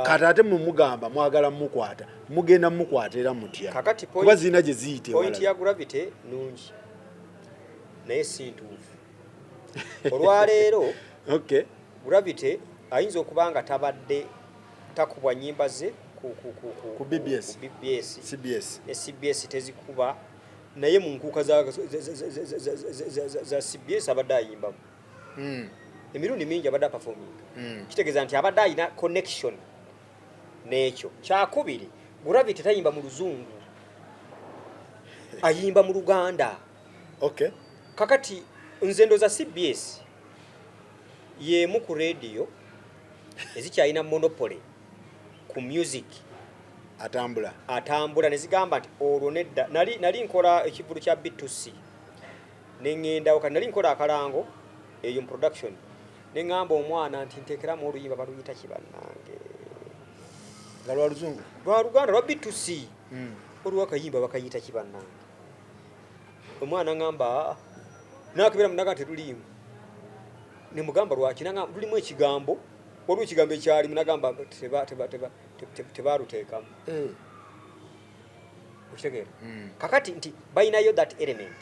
kati ate mumugamba mwagala mukwata mugenda mukwata era mutya kuba zirina gye ziyita point ya Gravity nungi naye si ntuufu olwaleero okay Gravity ayinza okuba nga tabadde takubwa nnyimba ze ku BBS ne CBS tezikuba naye mu nkuuka za CBS abadde ayimbamu emirundi mingi abadde performing kitegeeza nti abadde ayina connection n'ekyo kyakubiri Gravity tayimba mu luzungu ayimba mu Luganda okay kakati nzendo za CBS yemu ku radio ezikyalina monopoly ku music atambula ne zigamba nti olwo nedda nali nkola ekivulu kya B2C nengenda okati nali nkola akalango eyo production nengamba omwana nti ntekeramu oluyimba baluyita kibannange nga lwa luzungu lwa Luganda lwa B2C olwakayimba bakayita kibannange omwana ngamba nakibera munaga nti tulimu ne mugamba lwaki nanga tulimu ekigambo waliwo ekigambo ekyali munagamba tebaluteekamu okitegeera kakati nti balinayo that element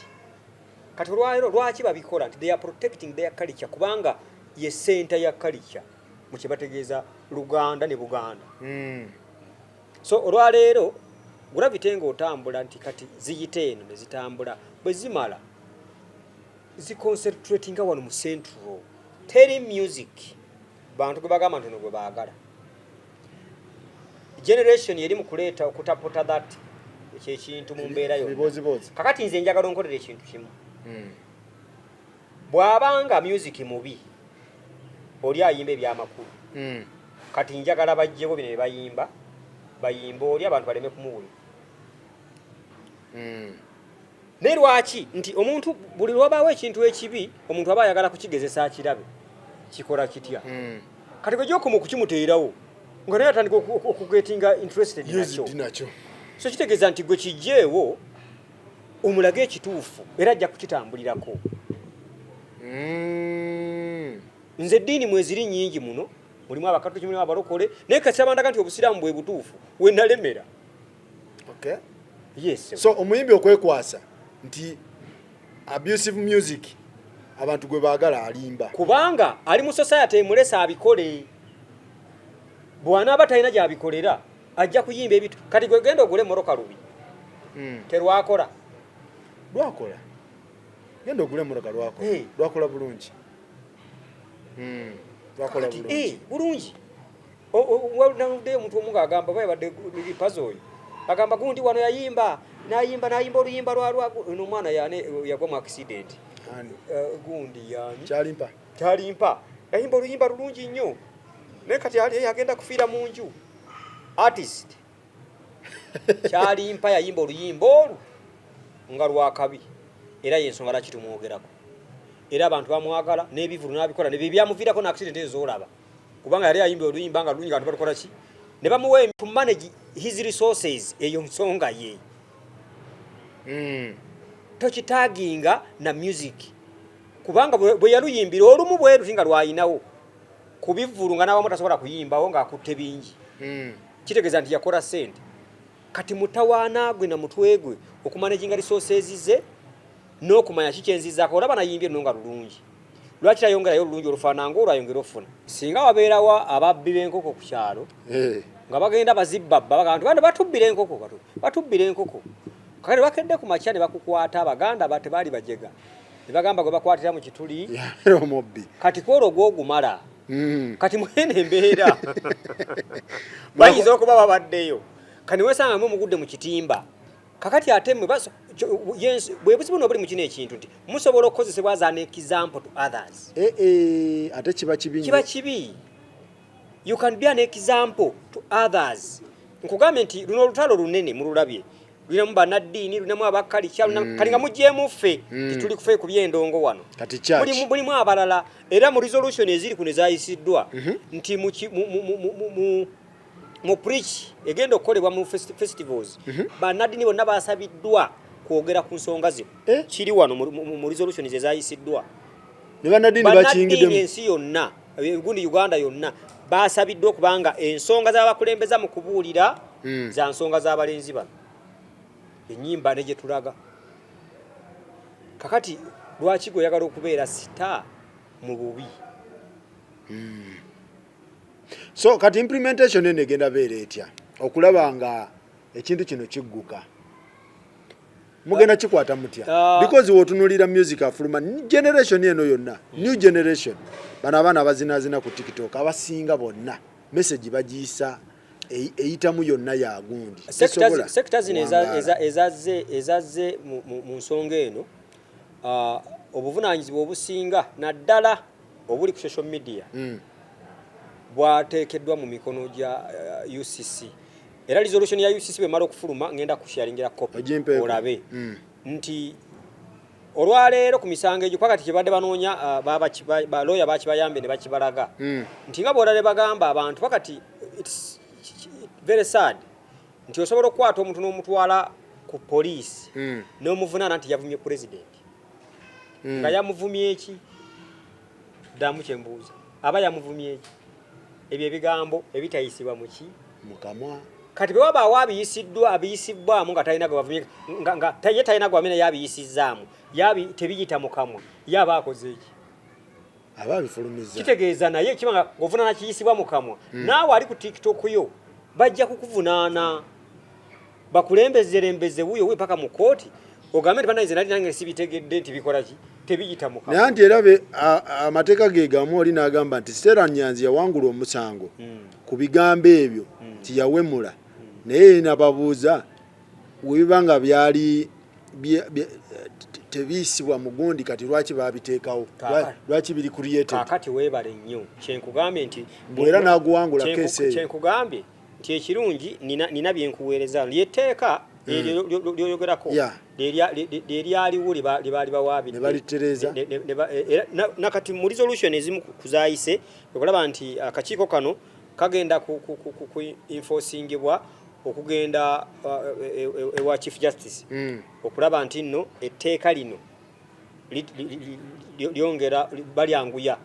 kati olwaleero lwaki babikola nti they are protecting their culture kubanga ye center ya culture mu kye bategeeza Luganda ne Buganda so olwaleero Gravity ng'otambula nti kati ziyite eno ne zitambula bwe zimala ziconcentratinga wano mu central teri music bantu gwe bagamba nti gwe baagala generation yeri mu kuleeta okutaputa that ekintu mu mbeera yonna kakati nze njagala onkolera ekintu kimu bw'abanga music mubi oli ayimba ebyamakulu kati njagala bajjeko bino bayimba oli abantu baleme kumuwulira ne lwaki nti omuntu buli lwabaawo ekintu ekibi omuntu aba ayagala kukigezesa akirabe kikola kitya kati gwe gy'okoma okukimuteerawo nga naye atandika okugetinga interested nakyo so kitegeeza nti gwe kijjeewo omulage ekituufu era ajja kukitambulirako nze eddiini mweziri nnyingi muno mulimu abakatoliki mulimu abalokole naye kasi abandaga nti obusiraamu bwe butuufu we nalemera yes so omuyimbi okwekwasa nti abusive music abantu gwe baagala alimba kubanga ali mu society emulesa abikole bw'anaaba talina gy'abikolera ajja kuyimba ebitu kati gwe genda ogule moroka lubi terwakola genda ogule moroka lwakola bulungi bulungi waludde omuntu omu ng'agamba bayabadde lipazo oyo agamba gundi wano nayimba oluyimba n'omwana yagwa mu accident gundi yani kyalimpa yayimba oluyimba lulungi nnyo naye kati yagenda kufiira mu nju artist kyalimpa yayimba oluyimba olwo nga lwakabi era yensonga laki tumwogerako era abantu bamwagala n'ebivulu n'abikola nebyo byamuviirako n'accident ezo zoolaba kubanga yali ayimba oluyimba nga lulungi abantu balukola ki ne bamuwa to manage his resources eyo nsonga ye tokitaginga na music kubanga bwe yaluyimbira olumu bweruti nga lwayinawo kubivulu nga nawamu tasobola kuyimbawo ng'akutte bingi kitegeeza nti yakola ssente kati mutawaana gwe na mutwe gwe okumanaginga resources ze n'okumanya kikyenzizaako olaba nayimbye nno nga lulungi lwaki tayongerayo olulungi olufaanana ng'olwayongera ofuna singa wabeerawo ababbi b'enkoko ku kyalo nga bagenda bazibbabba bagamba nti bano batubbira enkoko kale bakedde ku makya ne bakukwata abaganda tebaali bajega ne bagamba gwe bakwatira mu kituli omubbi kati kwolwo gw'ogumala kati mwene embeera bayinza okuba babaddeyo kati wesanga mwe mugudde mu kitimba kakati ate mwe bwe buzibu no buli mu kino ekintu nti musobola okukozesebwa as an example to others ate kiba kibi you can be an example to others nkugambe nti luno olutalo lunene mululabye lulinamu bannaddiini lulinamu abakalica kati nga mugyeemu ffe tituli kufe ku byendongo wano mulimu abalala era mu resolution eziri kuno ezayisiddwa nti mu preach egenda okukolebwa mu festivals bannaddiini bonna basabiddwa kwogera ku nsonga zino kiri wano mu resolution ezayisiddwa bannaddiini ensi yonna gundi Uganda yonna basabiddwa okubanga ensonga z'abakulembeza mu kubuulira za nsonga z'abalenzi bano ennyimba ne gye tulaga kakati lwaki gwe oyagala okubeera sita mu bubi so kati implementation eno egenda beera etya okulaba nga ekintu kino kigguka mugenda kikwata mutya because wotunulira music afuluma generation eno yonna new generation bano abaana abazinazina ku TikTok abasinga bonna message bagiyisa eyitamu yonna ya gundi sectors zino ezazze mu nsonga eno obuvunaanyizibwa obusinga naddala obuli ku social media bwateekeddwa mu mikono gya UCC era resolution ya UCC bwemala okufuluma ngenda kusharingira copy olabe nti olwaleero ku misango egyo kwakati kyebadde banoonya balooya bakibayambe ne bakibalaga nti nga bwolale bagamba abantu wakati it's very sad nti osobola okukwata omuntu n'omutwala ku poliisi n'omuvunaana nti yavumye president nga yamuvumye eki ddamu kyembuuza aba yamuvumye eki ebyo ebigambo ebitayisibwa muki mukamwa kati bwe wabaawo abiyisibbwamu nga talina gwe nga talina gwe amene yabiyisizzaamu tebiyita mukamwa yaba akoze eki aba abifulumiza kitegeeza naye kiba nga ovunaana kiyisibwa mukamwa naawe ali ku TikTok yo bajja kukuvunaana bakulembezerembeze wuyo we paka mu kooti ogambe nti banayize nali nange sibitegedde nti bikola ki tebiyita mukamwa naye nti erabe amateeka ge gamu oli n'agamba nti Stella Nyanzi yawangula omusango ku bigambo ebyo nti yawemula naye nababuuza webiba nga byali tebiyisibwa mugundi kati lwaki babiteekawo lwaki biri created kakati weebale nnyo kyenkugambye nti bwera n'aguwangula keesi eyo kyenkugambye nti ekirungi nina byenkuweereza lyetteeka lyoyogerako eryaliwo lyebaali bawaabidde ne balitereeza nakati mu resolution ezimu kuzaayise okulaba nti akakiiko kano kagenda ku enforcingibwa okugenda ewa Chief Justice okulaba nti nno etteeka lino lyongera balyanguya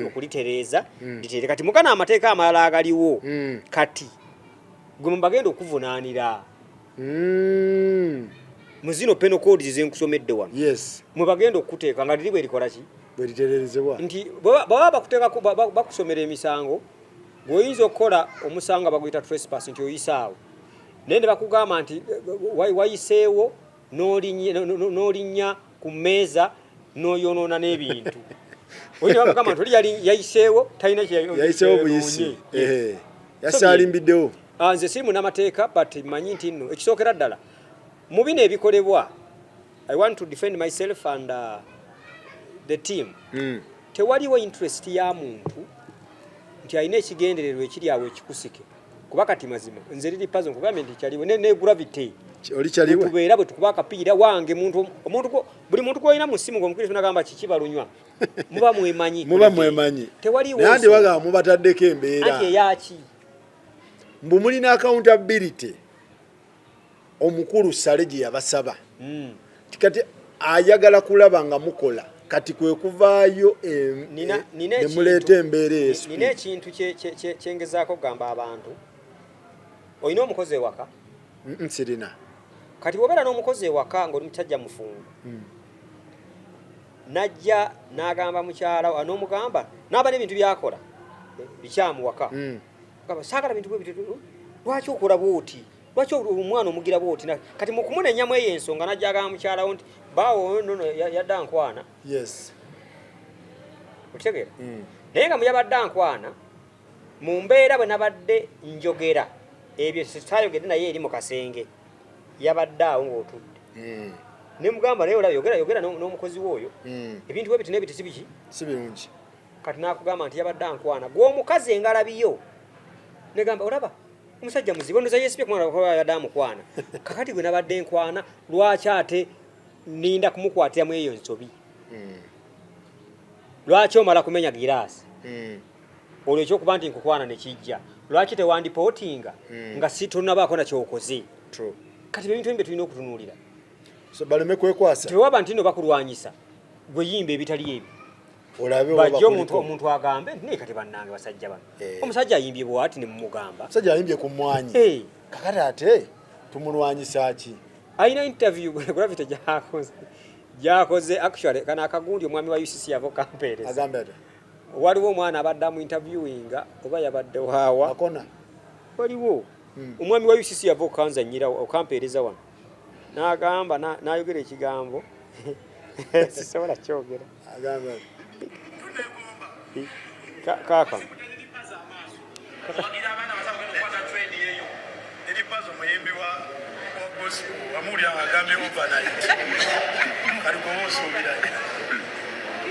okulitereeza litere kati mugana amateeka amalala agaliwo kati gwe mbagenda okuvunaanira mu zino penal codes zenkusomedde wano mwe bagenda okuteeka nga liri bwe likola ki bwe litererezebwa nti baba bakuteekako bakusomera emisango gwoyinza okukola omusango baguyita trespass nti oyisaawo naye ne bakugamba nti wayiseewo n'olinnya ku mmeeza n'oyonoona n'ebintu oyina bakugamba nti oli yayiseewo talina yayiseewo buyisi yasaalimbiddewo nze siri munnamateeka but mmanyi nti nno ekisookera ddala mu bino ebikolebwa I want to defend myself and the team tewaliwo interest ya muntu nti alina ekigendererwa ekiri awo ekikusike kuba kati mazima nze liri puzzle nkugambye nti kyaliwo ne gravity oli kyaliwo tubeera bwe tukuba akapiira wange buli muntu gwolina mu ssimu ng'omukristo nagamba kiki balunywa muba mwemanyi tewaliwo naye andi bagamba mubataddeko embeera ati eyaki mbu mulina accountability omukulu sale gye yabasaba kati ayagala kulaba nga mukola kati kwe kuvaayo ne muleeta embeera eyo nina ekintu kyengezaako kugamba abantu olina omukozi ewaka sirina kati bw'obeera n'omukozi ewaka ng'oli mukyajja mufungo najja n'agamba mukyala n'omugamba n'aba n'ebintu byakola bikyamu waka saagala bintu bwe lwaki okola bwoti lwaki omwana omugira bwoti kati mukumunenyamu eyo ensonga najja agamba mukyalawo nti baawo nono yadde ankwana okitegeera naye nga muyabadde ankwana mu mbeera bwe nabadde njogera ebyo sitayogedde naye eri mu kasenge yabadde awo ng'otudde ne mugamba naye olaba yogera n'omukozi w'oyo ebintu bwe biti n'ebiti si birungi kati n'akugamba nti yabadde ankwana gw'omukazi engalabiyo negamba olaba Omusajja muzibu ndoza yesipye kumwana kwa yadamu kwana. Kakati gwe nabadde nkwana lwaki ate ninda kumukwatira mu eyo nsobi. Lwaki omala kumenya giraasi. Olwo ekyokuba nti nkukwana ne kijja. Lwaki tewandipotinga nga si tonnabaako na kyokoze. True. Kati ebintu ebyo tulina okutunuulira. So baleme kwekwasa. Tewaba nti no bakulwanyisa. Gwe yimba ebitali ebyo. Olabe bajja omuntu agambe naye kati bannange basajja bano. Omusajja ayimbye bwati ne mumugamba. Omusajja ayimbye ku mwanyi. Kakati ate tumulwanyisa ki? Ayina interview gravity jakoze actually kana akagundi omwami wa UCC yavo kampeereza. Agambe ate. Waliwo omwana abadde mu interviewinga oba yabadde waawa. Akona. Waliwo. Omwami wa UCC yavo kanza nyira okampeereza wano. N'agamba n'ayogera ekigambo. Sisobola kyogera. Agambe. Kaka. Wagira abana basabwe kwata trend yeyo. Eri pazo muyimbi wa boss amuli agambe overnight. Kaliko wosubira.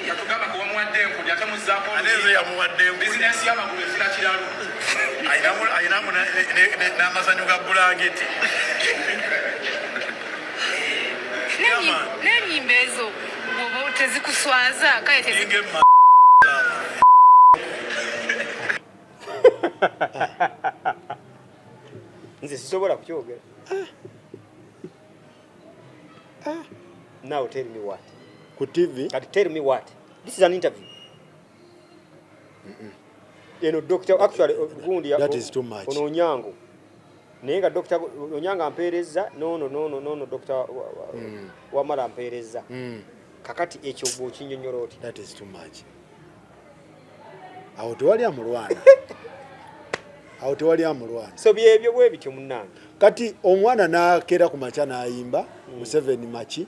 Yatugamba ko mwadde nku yatamuzzaako aneze ya mwadde business y'amagulu efira kiralo. Ayinamu n'amazanyo ga bulangeti. N'enyimba ezo bw'oba tezikuswaza kale nze sisobola kukyogera. Now tell me what? Ku TV? Tell me what? This is an interview. You know, Dr. Actually, gundi that is too much. Ono Onyango. Nenga Dr. Onyanga ampereza. No, Dr. Wamala ampereza. Kakati ekyo bwo kinyonyoroti. That is too much. Awo tewali amulwana. Awo tewali amulwana. So byebyo bwe bityo munnange. Kati omwana nakera ku macha n'ayimba mu 7 machi.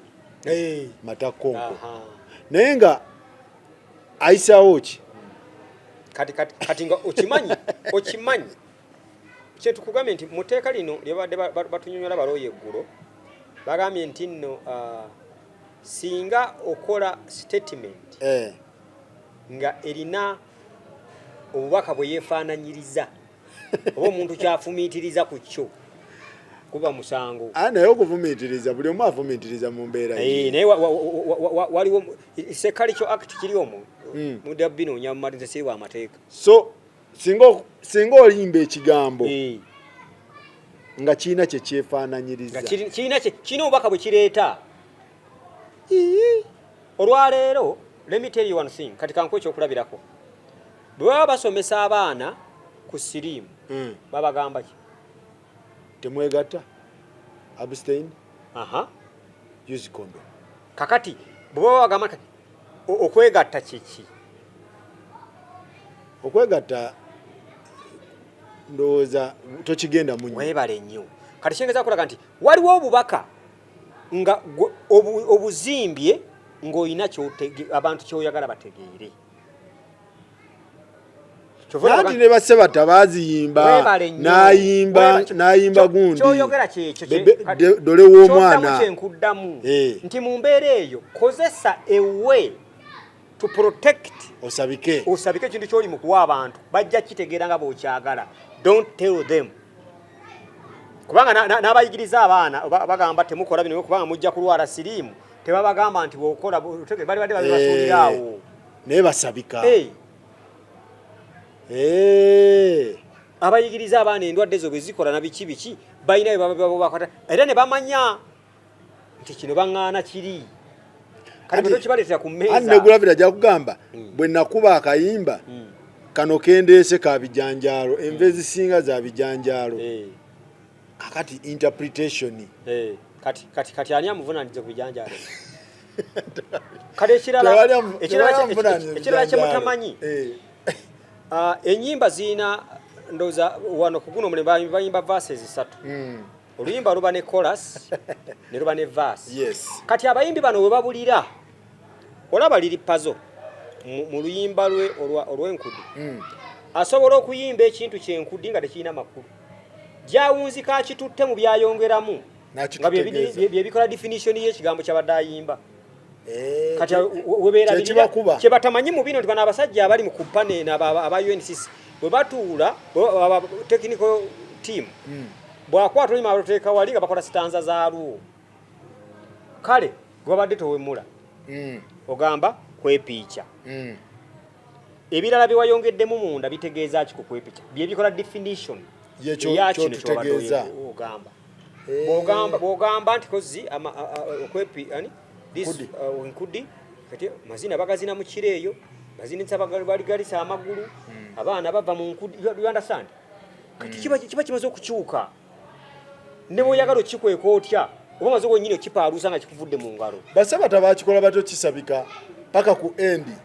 Matakonko. Naye nga ayisawo ki? Kati nga okimanyi. Kye tukugambye nti muteeka lino lyabadde batunyonyola balooye eggulo. Bagambye nti nno singa okola statement nga erina obubaka bwe yeefaananyiriza oba omuntu kyafumiitiriza ku kyo kuba musango. Naye okufumiitiriza buli omu afumiitiriza mu mbeera naye waliwo Cultural Act kiri omwo mu dabinoonya mu malinze amateeka. So singa olimba ekigambo nga kiina kye kyefaananyiriza kiina obubaka bwe kireeta. Olwaleero let me tell you one thing, kati kanko ekyokulabirako bwe baba basomesa abaana ku siriimu babagamba ki? Temwegatta, abstain, use condom. Kakati bwe baba bagamba kati okwegatta kiki? Okwegatta ndowooza tokigenda mu nnyo. Weebale nnyo. Kati kyengeza kulaga nti waliwo obubaka nga obuzimbye ng'olina abantu kyoyagala bategeere. Nati ne basebata baziyimba n'ayimba gundi. Kyoyogera kyekyo dole w'omwana. Nti mu mbeera eyo kozesa ewe to protect. Osabike ekintu ky'oli mu kuwa abantu bajja kitegeera nga bw'okyagala. Don't tell them. Kubanga n'abayigiriza abaana bagamba temukola bino kubanga mujja kulwala siriimu. Tebabagamba nti bw'okola bali badde babasuuliraawo. Naye basabika. Abayigiriza abaana endwadde ezo bwe zikola na biki balina bakwata era ne bamanya nti kino baŋŋaana kiri. Kati bwe tokibaleetera ku mmeeza. Anne Gravity ajja kugamba bwe nakuba akayimba kano kendeese ka bijanjaalo enva ezisinga za bijanjaalo. Kakati interpretation. Kati ani amuvunaanize ku bijanjaalo? Kati ekirala kye mutamanyi. Ennyimba ziina ndowooza wano ku guno mulembe bayimba verses 3. Oluyimba luba ne chorus ne luba ne verse. Kati abayimbi bano we babulira olaba liri puzzle mu luyimba lwe olw'enkudi. Asobola okuyimba ekintu kyenkudi nga tekirina makulu. Gyawunzika akitutte mu byayongeramu nga byebikola definition y'ekigambo kyabadde ayimba. Kati webeera kye batamanyi mu bino nti bano abasajja abali mu kupane aba UNCC bwe batuula technical team bwakwata olima aluteeka wali nga bakola sitanza zaalwo kale gwabadde towemula ogamba kwepiica ebirala bye wayongeddemu munda bitegeeza ki ku kwepiica bye bikola definition yakino kyobadde ogamba bw'ogamba nti kozi nkudi kati mazina bagazina mu kiro eyo bazinitsa baligalisa amagulu abaana bava mu nkudi you understand kati kiba kimaze okukyuka ne bw'oyagala okikweka otya oba maze gwennyini okipaaluusa nga kikuvudde mu ngalo basabata bakikola batyo kisabika paka ku endi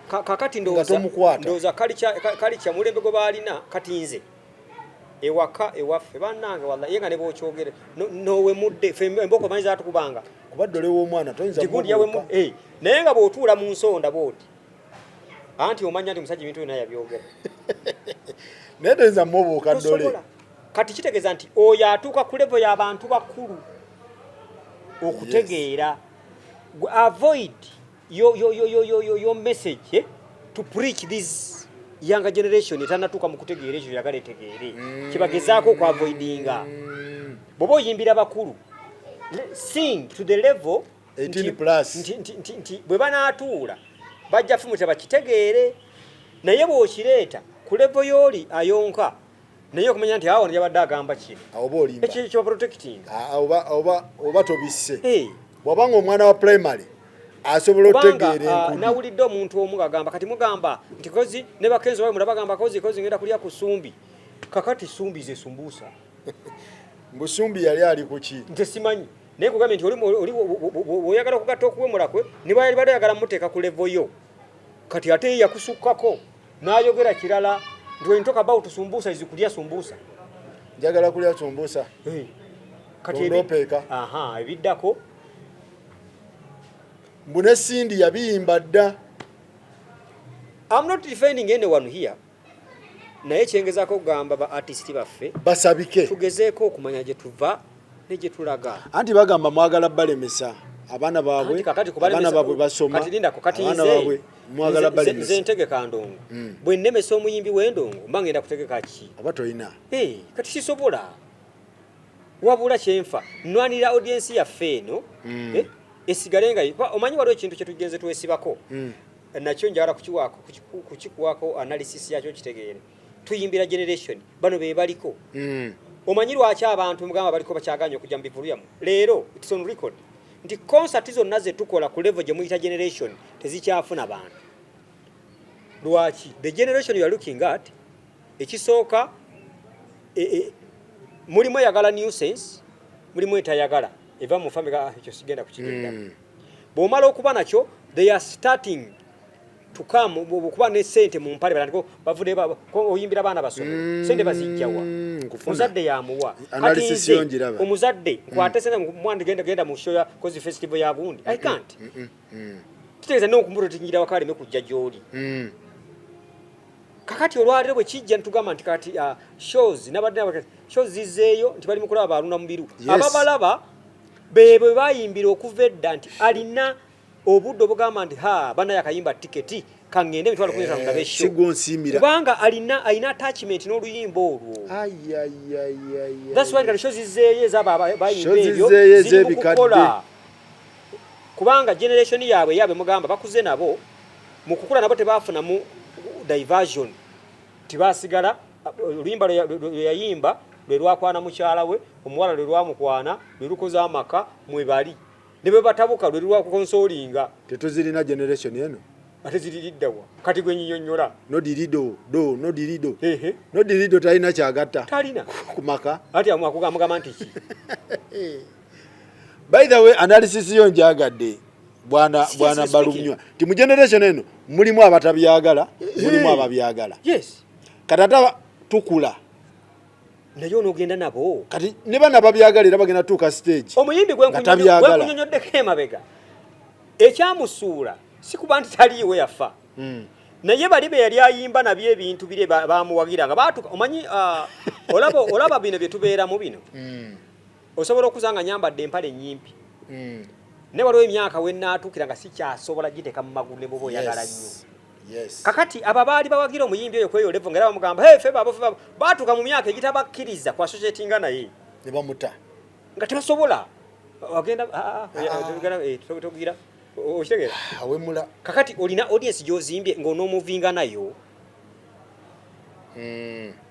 kakati ndowooza kali kya mulembe gwe baalina kati nze ewaka ewaffe bannange walla ye nga ne bw'okyogere nowemudde fe emboko manyi zaatukubanga kubaddole w'omwana toyinza naye nga bw'otuula mu nsonda bw'oti anti omanya nti musajja ebintu byonna yabyogera naye toyinza mubuuka ddole kati kitegeeza nti oyo atuuka ku levo y'abantu bakulu okutegeera avoid your message to preach this younger generation etanatuuka mu kutegeera ekyo yagala etegeere kibagezaako okuavoidinga bw'oba oyimbira bakulu sing to the level 18+ nti bwe banaatuula bajja fumu tebakitegeere naye bw'okireeta ku levo y'oli ayonka naye okumanya nti awo yabadde agamba kino ekyo kiba protecting oba tobisse bw'obanga omwana wa primary asobola otegeera enkudi nawulidde omuntu omu agamba kati mugamba nti kozi ne bakenzo bawe mulabagamba kozi ngenda kulya ku sumbi kakati sumbi ze sumbuusa mbusumbi yali ali ku ki nte simanyi naye kugambye nti oyagala okugatta okuwemula kwe ne bali bayagala muteeka ku levo yo kati ate yakusukkako n'ayogera kirala nti when talk about sumbuusa izikulya sumbuusa njagala kulya sumbuusa kati ebiddako mbune Sindi yabiyimba dda. I'm not defending anyone here. Naye kyengezaako okugamba ba artist baffe basabike tugezeeko okumanya gye tuva ne gye tulaga. Anti bagamba mwagala balemesa abaana baabwe basoma kati lindako kati nze mwagala balemesa nze ntegeka ndongo bwe nnemesa omuyimbi w'endongo mba ngenda kutegeka ki aba toyina kati sisobola wabula kyenfa nnwanira audience yaffe eno esigale nga omanyi waliwo ekintu kye tugenze twesibako nakyo njagala kukikuwako analysis yakyo kitegeere tuyimbira generation bano be baliko omanyi lwaki abantu mugamba baliko bakyaganya okujja mu bivuluyamu leero it's on record nti concert zonna ze tukola ku level gye muyita generation tezikyafuna bantu lwaki the generation you are looking at ekisooka mulimu eyagala nuisance mulimu etayagala eva mu family ekyo sigenda kukigenda bw'omala okuba nakyo they are starting to come okuba ne sente mu mpale balandiko bavude oyimbira abaana basome sente bazijjawa muzadde yamuwa omuzadde nkwate sente mwana genda mu show ya kozi festival ya Bundi I can't kitegeeza n'okumbuto tingira wakaleme kujja gyoli kakati olwaliro bwe kijja ntugamba nti kati shows nabadde shows zizeeyo nti bali mukulaba baluna mubiru ababalaba bebe bayimbira okuva edda nti alina obudde obugamba nti bana yakayimba tiketi kangende mitwalo kunyeta ndabe show kubanga alina attachment n'oluyimba olwo that's why kali shows zizeeyo zaba bayimba ebyo zibikola kubanga generation yabe mugamba bakuze nabo mu kukula nabo tebafuna mu diversion tibasigala oluyimba yayimba lwe lwakwana mukyala we omuwala lwe lwamukwana lwe lukoza amaka mwebali ne bwe batabuka lwe lwakukonsolinga tetuzirina generation eno ate ziriddawa kati gwe nyinyonnyola nodirido talina kyagatta talina kumaka ati amugamba nti ki by the way analysis yo njagadde bwana balumnywa ti mu generation eno mulimu abatabyagala mulimu ababyagala yes katata tukula nayo nogenda nabo kati ne bana babyagalira bagenda tuka stage omuyimbi gwenkunyonyoddeko emabega ekyamusuula sikuba nti taliiwe yafa naye bali be yali ayimba nabyo ebintu bire bamuwagiranga batuka omanyi olaba bino bye tubeeramu bino osobola okuzanga nyambadde empale ennyimpi ne waliwo emyaka we naatuukira nga sikyasobola giteeka mu magulu ne bwoba oyagala nnyo Yes. Kakati ababaali bawagira omuyimbi oyo kweyo level ngera bamugamba hey fe batuka mu myaka egitabakkiriza kwa associating naye ne bamuta nga tebasobola agenda togira okitegera awemula kakati olina audience gy'ozimbye ng'onoomuvinga nayo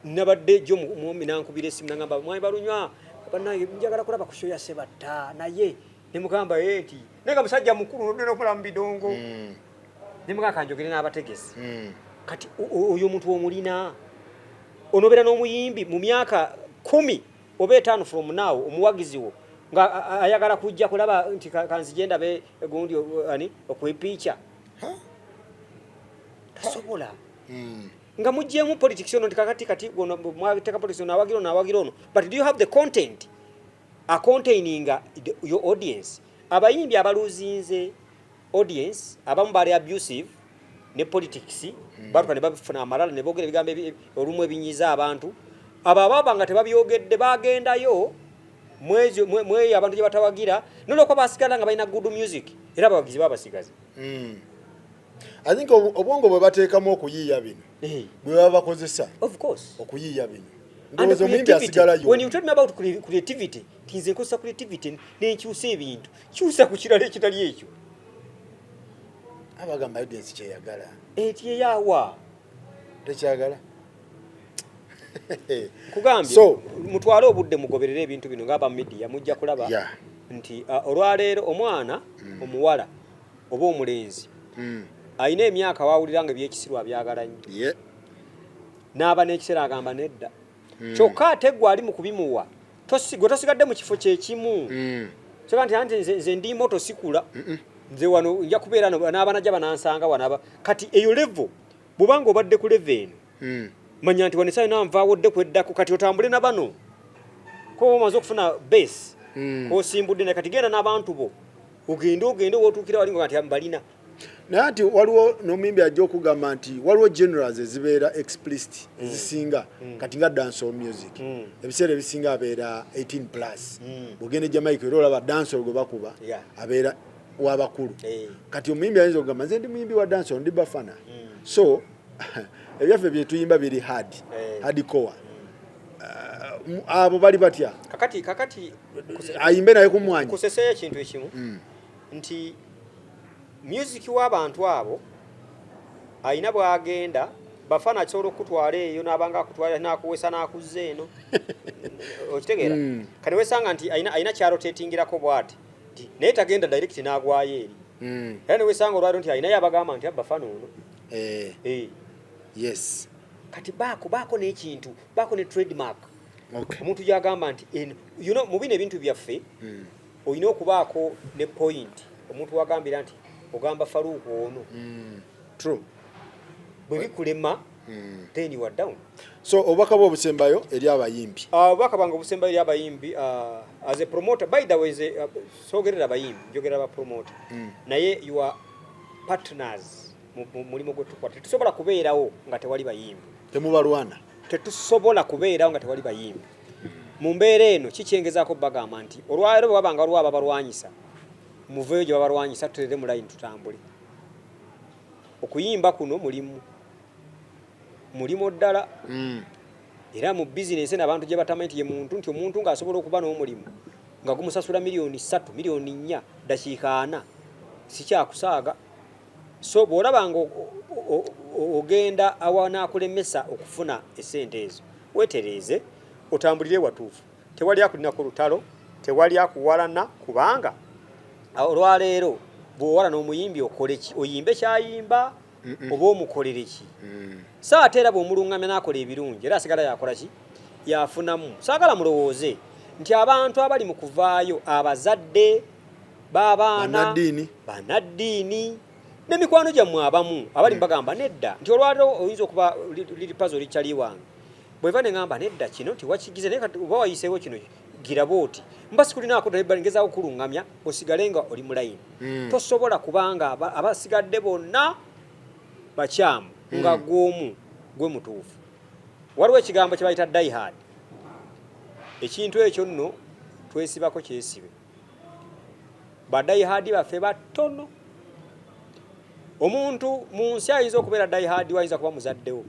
nabadde gyo muomi nankubira esimu nagamba mwayi balunywa banaye njagala kulaba ku show ya Sebatta naye ne mugamba eti nenga musajja mukulu nodde nokola mu bidongo ne mugamba kanjogere n'abategesi kati oyo omuntu omulina onobera n'omuyimbi mu myaka 10 oba 5 from now omuwagizi wo nga ayagala kujja kulaba nti kanzigenda be gundi ani okwepicha tasobola nga mujjemu politics ono kati gono mwateka politics ono awagiro ono but do you have the content a containing your audience abayimbi abaluzinze audience abamu bali abusive ne politics baruka ne babifuna amalala ne bogera bigambe olumu ebinyiza abantu ababa nga tebabyogedde bagendayo mwezi abantu gye batawagira nolwo kwa basigala nga balina good music era abawagizi babasigaze I think obwongo bwe bateekamu okuyiiya bino bwe baba bakozesa of course okuyiiya bino ndowooza omuyimbi asigalayo when you tell me about creativity tinze nkozesa creativity nenkyusa ebintu kyusa ku kirala ekitali ekyo abagamba audience kyeyagala etyeyawa tekyagala kugambye so mutwale obudde mugoberere ebintu bino ngaba media mujja kulaba nti olwaleero omwana omuwala oba omulenzi ayina emyaka wawuliranga ebyekisirwa byagala nnyo n'aba n'ekiseera agamba nedda kyokka ate gwe ali mu kubimuwa gwe tosigadde mu kifo kyekimu kyoga nti nze ndi moto sikula nze wano nja kubeera n'abanajja banansanga wanaba kati eyo level bw'obanga obadde ku level eno manya nti wanesayo nanvaawo dde kweddako kati otambule na bano ko omaze okufuna base kosimbudde ne kati genda n'abantu bo ogende wootuukira wali nga nti mbalina naye ati waliwo n'omuyimbi ajja okugamba nti waliwo generals ezibeera explicit ezisinga kati nga dancehall music ebiseera ebisinga abeera 18+. bwogende Jamaica era olaba dancehall gwe bakuba abeera w'abakulu kati omuyimbi ayinza okugamba nze ndi muyimbi wa dancehall ndi Bafana so ebyaffe bye tuyimba biri hardcore abo bali batya kakati ayimbe naye ku mwanya kuseseyo ekintu ekimu nti music w'abantu abo ayina bwagenda Bafana asobola okutwala eyo n'abanga akutwala n'akuwesa n'akuzza eno okitegeera kati wesanga nti ayina kyalotetingirako bw'ati naye tagenda direct n'agwayo eri era newesanga olwaliro nti ayinayo abagamba nti Bafana ono yes kati baako n'ekintu baako ne trademark omuntu gyagamba nti mu bino ebintu byaffe olina okubaako ne point omuntu wagambira nti ogamba Faruku ono true bwe bikulema then you are down so obubaka bwo obusembayo eri abayimbi obubaka bwange obusembayo eri abayimbi as a promoter by the way sogerera abayimbi njogera aba promoter naye you are partners mulimu gwe tukwata tetusobola kubeerawo nga tewali bayimbi temubalwana tetusobola kubeerawo nga tewali bayimbi mu mbeera eno kikyengezaako bagamba nti olwaleero bwe babanga waliwo ababalwanyisa muveeyo gye babalwanyisa tuterere mu layini tutambule okuyimba kuno mulimu ddala era mu bizinesi n'abantu gye batamanyi nti ye muntu nti omuntu ng'asobola okuba n'omulimu nga gumusasula miliyoni 3 miliyoni 4 dakiika 4 sikyakusaaga so bw'olabanga ogenda awanaakulemesa okufuna essente ezo weetereeze otambulire watuufu tewali akulina ku lutalo tewali akuwalana kubanga olwaleero bw'owalana omuyimbi okole ki oyimbe kyayimba oba omukolere ki saate era bw'omulungamya n'akola ebirungi era asigala yakola ki yafunamu saagala mulowooze nti abantu abali mu kuvaayo abazadde b'abaana banaddiini n'emikwano gyammwe abamu abali mbagamba nedda nti olwaleero oyinza okuba liripazo likyali wange bweva ne ngamba nedda kino tiwakigize naye kati oba wayiseewo kino gira booti mbasi kulinaako ngezaawo kulungamya osigale nga oli mulayini tosobola kubanga abasigadde bonna bakyamu nga gwe mutuufu waliwo ekigambo kye bayita die hard ekintu ekyo nno twesibako kyesibe ba die hard baffe batono omuntu mu nsi ayinza okubeera die hard wayinza kuba muzaddewo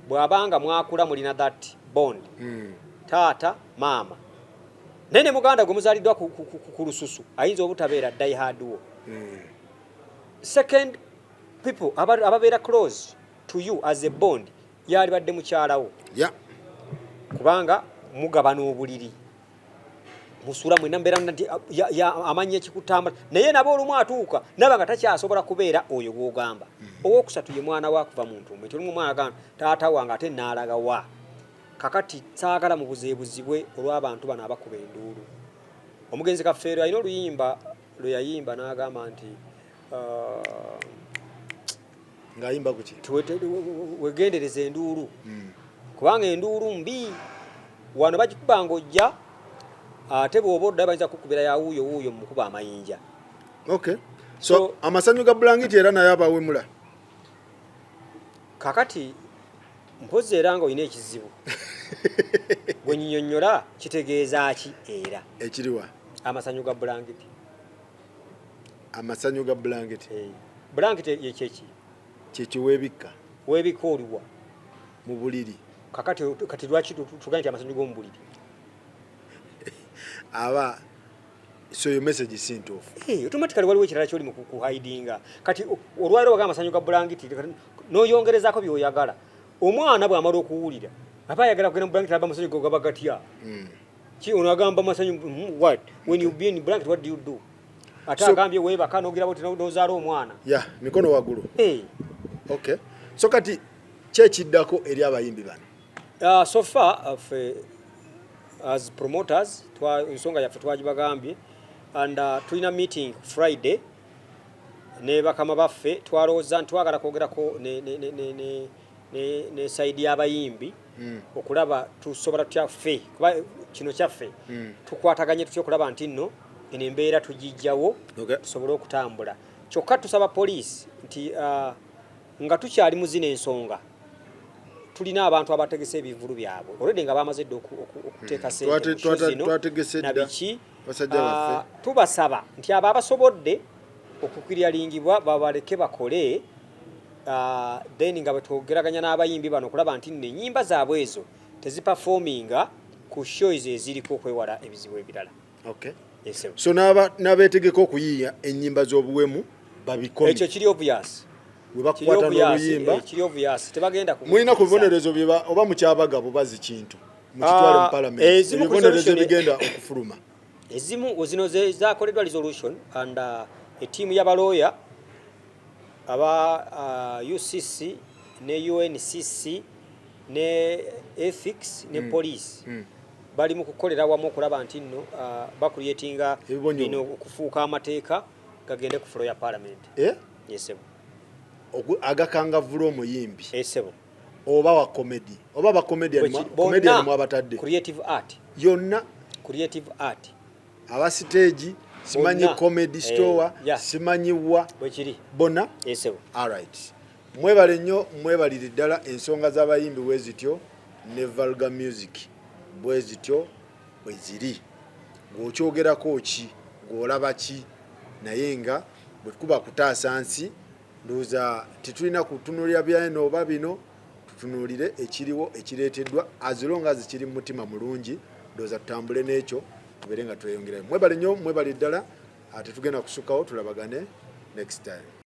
bw'abanga mwakula mulina that bond taata maama naye ne muganda gwe muzaaliddwa ku lususu ayinza obutabeera die hard wo second people ababeera close to you as a bond yali badde mukyalawo kubanga mugabana obuliri musula mwena mbeera nti amanya ekikutamba naye nabo olumu atuuka naba nga takyasobola kubeera oyo gw'ogamba owookusatu ye mwana wa kuva muntu mwe tolimu mwana gamba taata wange ate naalaga wa kakati saagala mu buzeebuzibwe olw'abantu bano abakuba enduulu omugenzi Kafeero alina oluyimba lwe yayimba n'agamba nti ng'ayimba kuki wegendereza enduulu kubanga enduulu mbi wano bagikuba ng'ojja ate bw'oba oddayo bayinza kukubira ya wuuyo wuuyo mu kuba amayinja. Okay. So amasanyu ga bulangiti era naye abawemula. Kakati mpozi era nga olina ekizibu. Bwe nnyonnyola kitegeeza ki era? Ekiriwa? Amasanyu ga bulangiti. Amasanyu ga bulangiti. Bulangiti ye kyeki? Kyeki weebikka. Weebikka oliwa? Mu buliri. Kati lwaki tugambye nti amasanyu g'omu buliri? Aba so your message is sent off. Automatically waliwo ekirala kyoli mu kuhidinga. Kati olwaliro wagamba amasanyu ga bulangiti n'oyongerezaako by'oyagala. Omwana bw'amala okuwulira aba ayagala kugenda mu bulangiti aba amasanyu go gaba gatya. Ki onagamba amasanyu what? When you be in blanket what do you do? Ate agambye weebaka n'ogira boti n'ozaala omwana. Mikono waggulu. Okay. So kati kyekiddako eri abayimbi bano? So far as promoters ensonga yaffe twagibagambye and tulina meeting Friday ne bakama baffe twalowooza ntwagala kwogerako ne side y'abayimbi okulaba tusobola tutyaffe kuba kino kyaffe tukwataganye tutya okulaba nti nno eno embeera tugijjawo tusobole okutambula kyokka tusaba poliisi nti nga tukyali mu zino ensonga tulina abantu abategese ebivulu byabwe already nga bamaze dde okuteeka sente nabiki tubasaba nti abo abasobodde okukiriyalingibwa babaleke bakole then nga bwetwogeraganya n'abayimbi bano okulaba nti nno ennyimba zaabwe ezo teziperforminga ku shows eziriko okwewala ebizibu ebirala. So n'abeetegeka okuyiiya ennyimba z'obuwemu babikome ekyo kiri obvious. Webakwata n'oluyimba mulina ku bibonerezo oba mukyabagabo bazi kintu mukitwale mu parliament ebibonerezo ebigenda okufuluma ezimu zino zakoleddwa resolution and etiimu y'abalooya aba UCC ne UNCC ne ethics ne police bali mu kukolera wamu okulaba nti nno bakuliyetinga bino okufuuka amateeka gagende ku floor ya parliament. Yesebo agakangavula omuyimbi esebo oba wa comedy oba ba comedian mu abatadde creative art yonna creative art aba stage simanyi comedy store simanyiwa bwekiri bonna esebo. Alright, mwebale nnyo mwebalire ddala ensonga z'abayimbi bwezityo ne vulgar music bwezityo bweziri ng'okyogerako ki ng'olaba ki naye nga bwe tukuba kutaasa nsi ndowooza tetulina kutunuulira byano oba bino tutunuulire ekiriwo ekireeteddwa as long as kiri mu mutima mulungi ndowooza tutambule n'ekyo tubeere nga tweyongerayo. Mwebale nnyo mwebale ddala ate tugenda kusukkawo tulabagane next time.